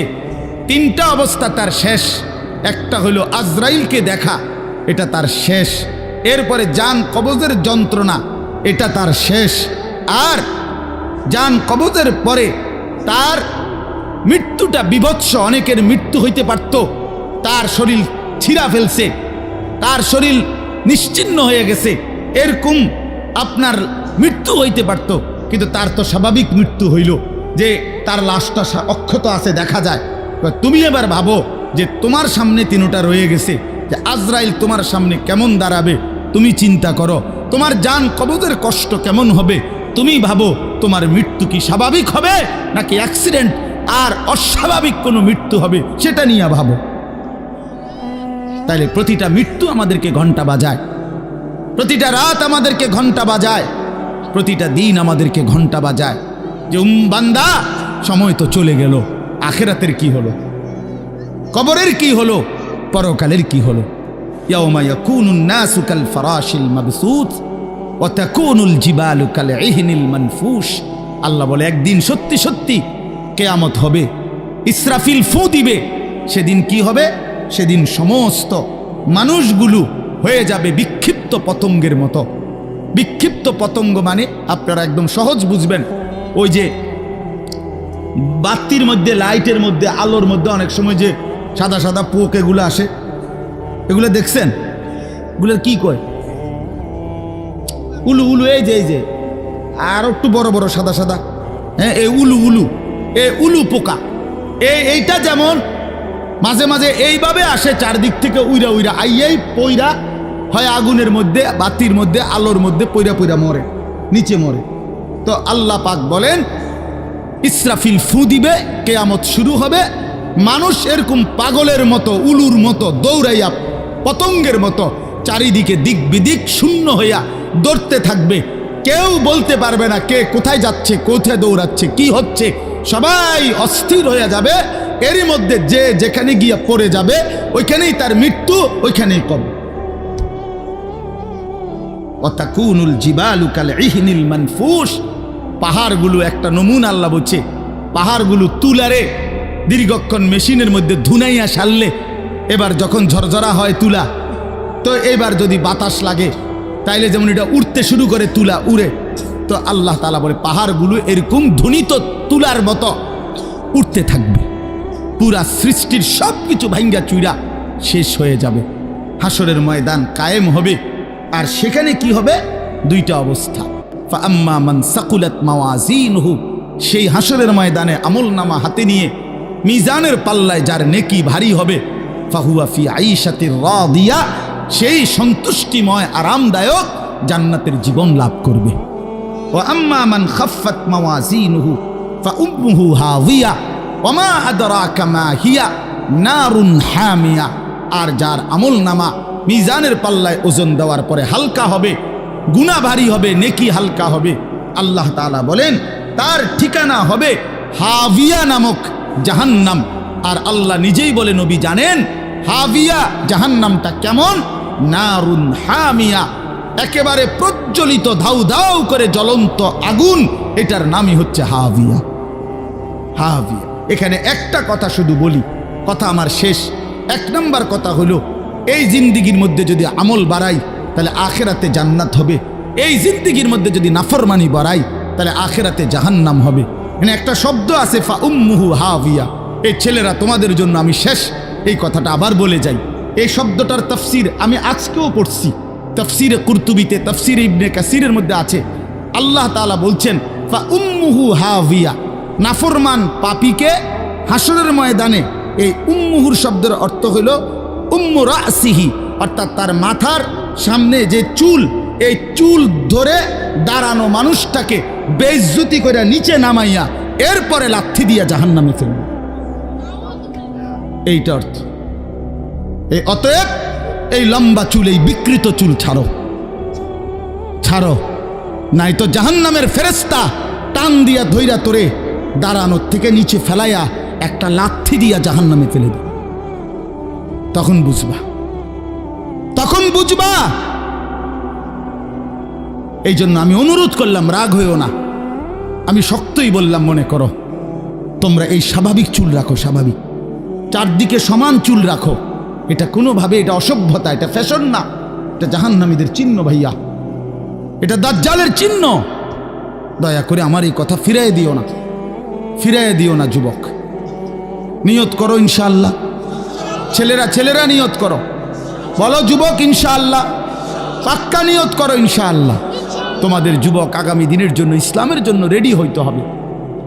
তিনটা অবস্থা তার শেষ। একটা হইল আজরাইলকে দেখা, এটা তার শেষ। এরপরে জান কবজের যন্ত্রণা, এটা তার শেষ। আর জান কবজের পরে তার মৃত্যুটা বিভৎস। অনেকের মৃত্যু হইতে পারত, তার শরীর ছিঁড়া ফেলছে, তার শরীর নিশ্চিহ্ন হয়ে গেছে, এরকম আপনার মৃত্যু হইতে পারত। কিন্তু তার তো স্বাভাবিক মৃত্যু হইল যে তার লাশটা অক্ষত আছে, দেখা যায়। তুমি এবার ভাবো যে তোমার সামনে তিনটা রয়ে গেছে, যে আজরাইল তোমার সামনে কেমন দাঁড়াবে, তুমি চিন্তা করো। তোমার জান কবজের কষ্ট কেমন হবে, তুমি ভাবো। তোমার মৃত্যু কি স্বাভাবিক হবে নাকি অ্যাক্সিডেন্ট আর অস্বাভাবিক কোনো মৃত্যু হবে, সেটা নিয়ে ভাবো। তাইলে প্রতিটা মৃত্যু আমাদেরকে ঘন্টা বাজায়, প্রতিটা রাত আমাদেরকে ঘন্টা বাজায়, প্রতিটা দিন আমাদেরকে ঘন্টা বাজায় যে বান্দা সময় তো চলে গেল, আখিরাতের কি হলো, কবরের কি হলো, পরকালের কি হলো। ইয়াউমা ইয়াকুনুন নাসু কাল ফারাশিল মাবসুত ওয়া তাকুনুল জিবালু কাল ইহনিল মানফুশ। আল্লাহ বলে একদিন সত্যি সত্যি কিয়ামত হবে, ইসরাফিল ফু দিবে। সেদিন কি হবে? সেদিন সমস্ত মানুষগুলো হয়ে যাবে বিক্ষিপ্ত পতঙ্গের মতো। বিক্ষিপ্ত পতঙ্গ মানে আপনারা একদম সহজ বুঝবেন, ওই যে বাতির মধ্যে, লাইটের মধ্যে, আলোর মধ্যে অনেক সময় যে সাদা সাদা পোক এগুলো আসে, এগুলো দেখছেন? এগুলো কি কয়? উলু উলু। এই যে আর একটু বড় বড় সাদা সাদা, হ্যাঁ, এই উলু উলু, এই উলু পোকা। এইটা যেমন মাঝে মাঝে এইভাবে আসে চারদিক থেকে উইরা উইরা আইয়াই পইরা হয় আগুনের মধ্যে, বাতির মধ্যে, আলোর মধ্যে পইরা পইরা মরে, নিচে মরে। তো আল্লাহ পাক বলেন ইসরাফিল ফু দিবে, কিয়ামত শুরু হবে। মানুষ এরকম পাগলের মতো, উলুর মতো দৌড়াইয়া পতঙ্গের মতো চারিদিকে দিক বিদিক শূন্য হইয়া দৌড়তে থাকবে। কেউ বলতে পারবে না কে কোথায় যাচ্ছে, কোথায় দৌড়াচ্ছে, কি হচ্ছে। সবাই অস্থির হয়ে যাবে। এরই মধ্যে যে যেখানে গিয়া পড়ে যাবে ওইখানেই তার মৃত্যু, ওইখানেই কবর। ওয়াতাকুনুল জিবালু কাল ইহনিল মানফুশ। পাহাড়গুলো একটা নমুনা আল্লাহ বলছে, পাহাড়গুলো তুলারে দীর্ঘক্ষণ মেশিনের মধ্যে ধুনাইয়া সারলে এবার যখন ঝরঝরা হয় তুলা, তো এবার যদি বাতাস লাগে তাইলে যেমন এটা উড়তে শুরু করে, তুলা উড়ে। তো আল্লাহ তাআলা বলে পাহাড়গুলো এরকম ধ্বনিত তুলার মতো উঠতে থাকবে। পুরা সৃষ্টির সব কিছু ভাঙ্গা চুইরা শেষ হয়ে যাবে। হাসরের ময়দান কায়েম হবে। আর সেখানে কি হবে? দুইটা অবস্থা। ফাআম্মা মান সাকুলাত মাওয়াজিনহু, সেই হাসরের ময়দানে আমলনামা হাতে নিয়ে মিজানের পাল্লায় যার নেকি ভারী হবে, ফাহুয়া ফি আইশাতির রাদিয়া, সেই সন্তুষ্টিময় আরামদায়ক জান্নাতের জীবন লাভ করবে। ওয়া আম্মা মান খাফফাত মাওয়াজিনহু ফাউম্মুহু হাওিয়া ওয়া মা আদরাকা মা হিয়া নারুন হামিয়া। আর যার আমলনামা মিজানের পাল্লায় ওজন দেওয়ার পরে হালকা হবে, গুনাহ ভারী হবে, নেকি হালকা হবে, আল্লাহ তাআলা বলেন তার ঠিকানা হবে হাবিয়া নামক জাহান্নাম। আর আল্লাহ নিজেই বলে, নবী জানেন হাবিয়া জাহান্নামটা কেমন? নারুন হামিয়া, একেবারে প্রজ্বলিত ধাউ ধাউ করে জ্বলন্ত আগুন, এটার নামই হচ্ছে হাবিয়া। হাবিয়া। এখানে একটা কথা শুধু বলি, কথা আমার শেষ। এক নম্বর কথা হলো, এই জিন্দিগির মধ্যে যদি আমল বাড়াই তাহলে আখেরাতে জান্নাত হবে। এই জিন্দিগির মধ্যে যদি নাফরমানি বাড়াই তাহলে আখেরাতে জাহান্নাম হবে। এখানে একটা শব্দ আছে ফাউম্মুহু হাবিয়া। এই ছেলেরা, তোমাদের জন্য আমি শেষ এই কথাটা আবার বলে যাই। এই শব্দটার তাফসীর আমি আজকেও পড়ছি, তাফসীরে কুরতুবিতে, তাফসীরে ইবনে কাসিরের মধ্যে আছে। আল্লাহ তাআলা বলছেন ফাউম্মুহু হাবিয়া, নাফরমান পাপীকে হাসরের ময়দানে, এই উম্মুহুর শব্দের অর্থ হলো উম্মু রাসিহি, অর্থাৎ তার মাথার সামনে যে চুল, এই চুল ধরে দাঁড়ানো মানুষটাকে বেইজ্জতি করে নিচে নামাইয়া এরপরে লাথি দিয়া জাহান্নামে ফেলবে। এইটা অর্থ। এই অতএব এই লম্বা চুল, এই বিকৃত চুল ছাড়ো, ছাড়ো, নাই তো জাহান্নামের ফেরেশতা টান দিয়া ধইরা তোরে দাঁড়ানোর থেকে নিচে ফেলাইয়া একটা লাথি দিয়া জাহান্নামে ফেলে দেবে। তখন বুঝবা, তখন বুঝবা। এই জন্য আমি অনুরোধ করলাম, রাগ হইও না, আমি শক্তই বললাম, মনে করো তোমরা এই স্বাভাবিক চুল রাখো, স্বাভাবিক চারদিকে সমান চুল রাখো। এটা কোনোভাবে এটা অসভ্যতা, এটা ফ্যাশন না, এটা জাহান্নামীদের চিহ্ন ভাইয়া, এটা দাজ্জালের চিহ্ন। দয়া করে আমার এই কথা ফিরাই দিও না, ফিরাই দিও না যুবক। নিয়ত করো ইনশাআল্লাহ, ছেলেরা নিয়ত করো, বলো যুবক ইনশাআল্লাহ, পাক্কা নিয়ত করো ইনশাআল্লাহ। তোমাদের যুবক আগামী দিনের জন্য, ইসলামের জন্য রেডি হইতে হবে।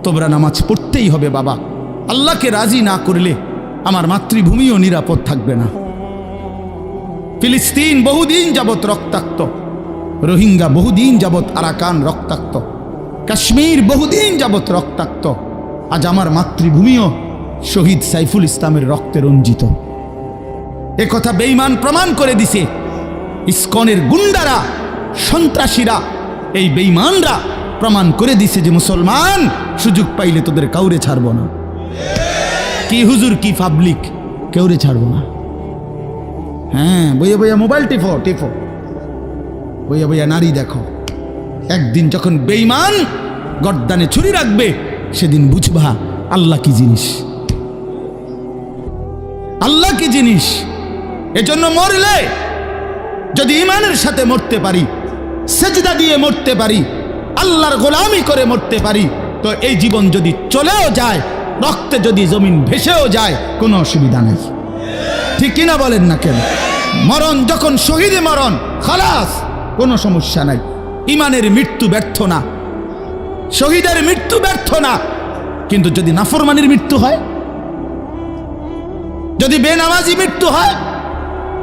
তোমরা নামাজ পড়তেই হবে বাবা। আল্লাহকে রাজি না করলে আমার মাতৃভূমিও নিরাপদ থাকবে না। ফিলিস্তিন বহুদিন যাবৎ রক্তাক্ত, রোহিঙ্গা বহুদিন যাবৎ আরাকান রক্তাক্ত, কাশ্মীর বহুদিন যাবৎ রক্তাক্ত। আজ আমার মাতৃভূমিও শহীদ সাইফুল ইসলামের রক্তে রঞ্জিত। এ কথা বেঈমান প্রমাণ করে দিছে। ইসকনের গুন্ডারা, সন্ত্রাসীরা, এই বেঈমানরা প্রমাণ করে দিছে যে মুসলমান সুযোগ পাইলে তোদের কাউরে ছাড়বো না। কি হুজুর, কি পাবলিক, কেউরে ছাড়বো না। হ্যাঁ, বইয়া বইয়া মোবাইল টিপো, বইয়া বইয়া নারী দেখো। একদিন যখন বেঈমান গর্দানে ছুরি রাখবে, সেদিন বুঝবা আল্লাহ কি জিনিস, আল্লাহ কি জিনিস। এজন্য মরলে যদি ঈমানের সাথে মরতে পারি, সেজদা দিয়ে মরতে পারি, আল্লাহর গোলামি করে মরতে পারি, তো এই জীবন যদি চলেও যায়, রক্তে যদি জমিন ভেসেও যায়, কোনো অসুবিধা নেই। ঠিক কিনা বলেন না কেন? মরণ যখন শহীদে মরণ, খালাস, কোনো সমস্যা নাই। ঈমানের মৃত্যু ব্যর্থ না, শহীদের মৃত্যু ব্যর্থ না। কিন্তু যদি নাফরমানির মৃত্যু হয়, যদি বেনামাজি মৃত্যু হয়,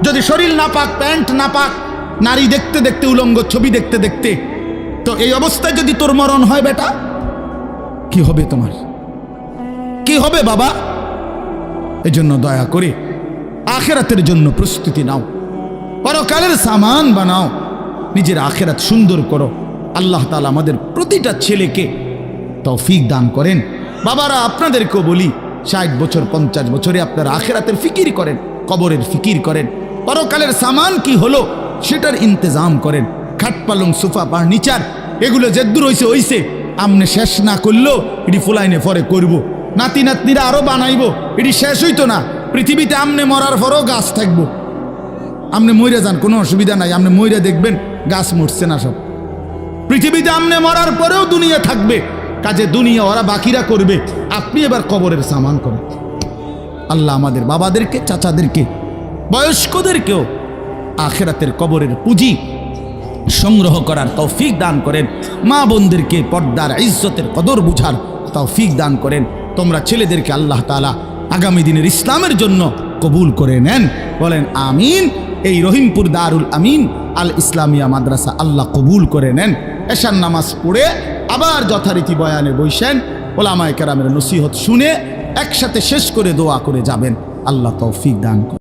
যদি শরীর নাপাক, প্যান্ট নাপাক, নারী দেখতে দেখতে, উলঙ্গ ছবি দেখতে দেখতে, তো এই অবস্থায় যদি তোর মরণ হয় বেটা, কি হবে তোমার? কি হবে বাবা? এজন্য দয়া করে আখিরাতের জন্য প্রস্তুতি নাও, পরকালের সামান বানাও, নিজের আখিরাত সুন্দর করো। আল্লাহ তাআলা আমাদের প্রতিটা ছেলেকে তৌফিক দান করেন। বাবারা, আপনাদেরকেও বলি, 60 বছর 50 বছরে আপনারা আখিরাতের ফিকির করেন, কবরের ফিকির করেন, পরকালের সামান কি হলো সেটার ইন্তজাম করেন। খাট পালং, সোফা, ফার্নিচার, এগুলো যেদূর হইছে হইছে, আমনে শেষ না করলেও এটি ফুলাইনে পরে করব, নাতি নাতনিরা আরো বানাইব, এটি শেষ হইতো না। পৃথিবীতে আমনে মরার পরও গাছ থাকবো। আমনে মইরা যান, কোনো অসুবিধা নাই, আমনে মইরা দেখবেন গাছ মরছে না সব। পৃথিবীতে আমনে মরার পরেও দুনিয়া থাকবে, কাজে দুনিয়া ওরা বাকিরা করবে, আপনি এবার কবরের সামান করেন। আল্লাহ আমাদের বাবাদেরকে, চাচাদেরকে, বয়স্কদেরকেও আখিরাতের কবরের পুঁজি সংগ্রহ করার তৌফিক দান করেন। মা বোনদেরকে পর্দার ইজ্জতের কদর বুঝার তৌফিক দান করেন। তোমরা ছেলেদেরকে আল্লাহ তাআলা আগামী দিনের ইসলামের জন্য কবুল করে নেন, বলেন আমিন। এই রহিমপুর দারুল আমিন আল ইসলামিয়া মাদ্রাসা আল্লাহ কবুল করে নেন। এশার নামাজ পড়ে আবার যথারীতি বয়ানে বসেন, ওলামায়ে কেরামের নসিহত শুনে একসাথে শেষ করে দোয়া করে যাবেন। আল্লাহ তৌফিক দান করেন।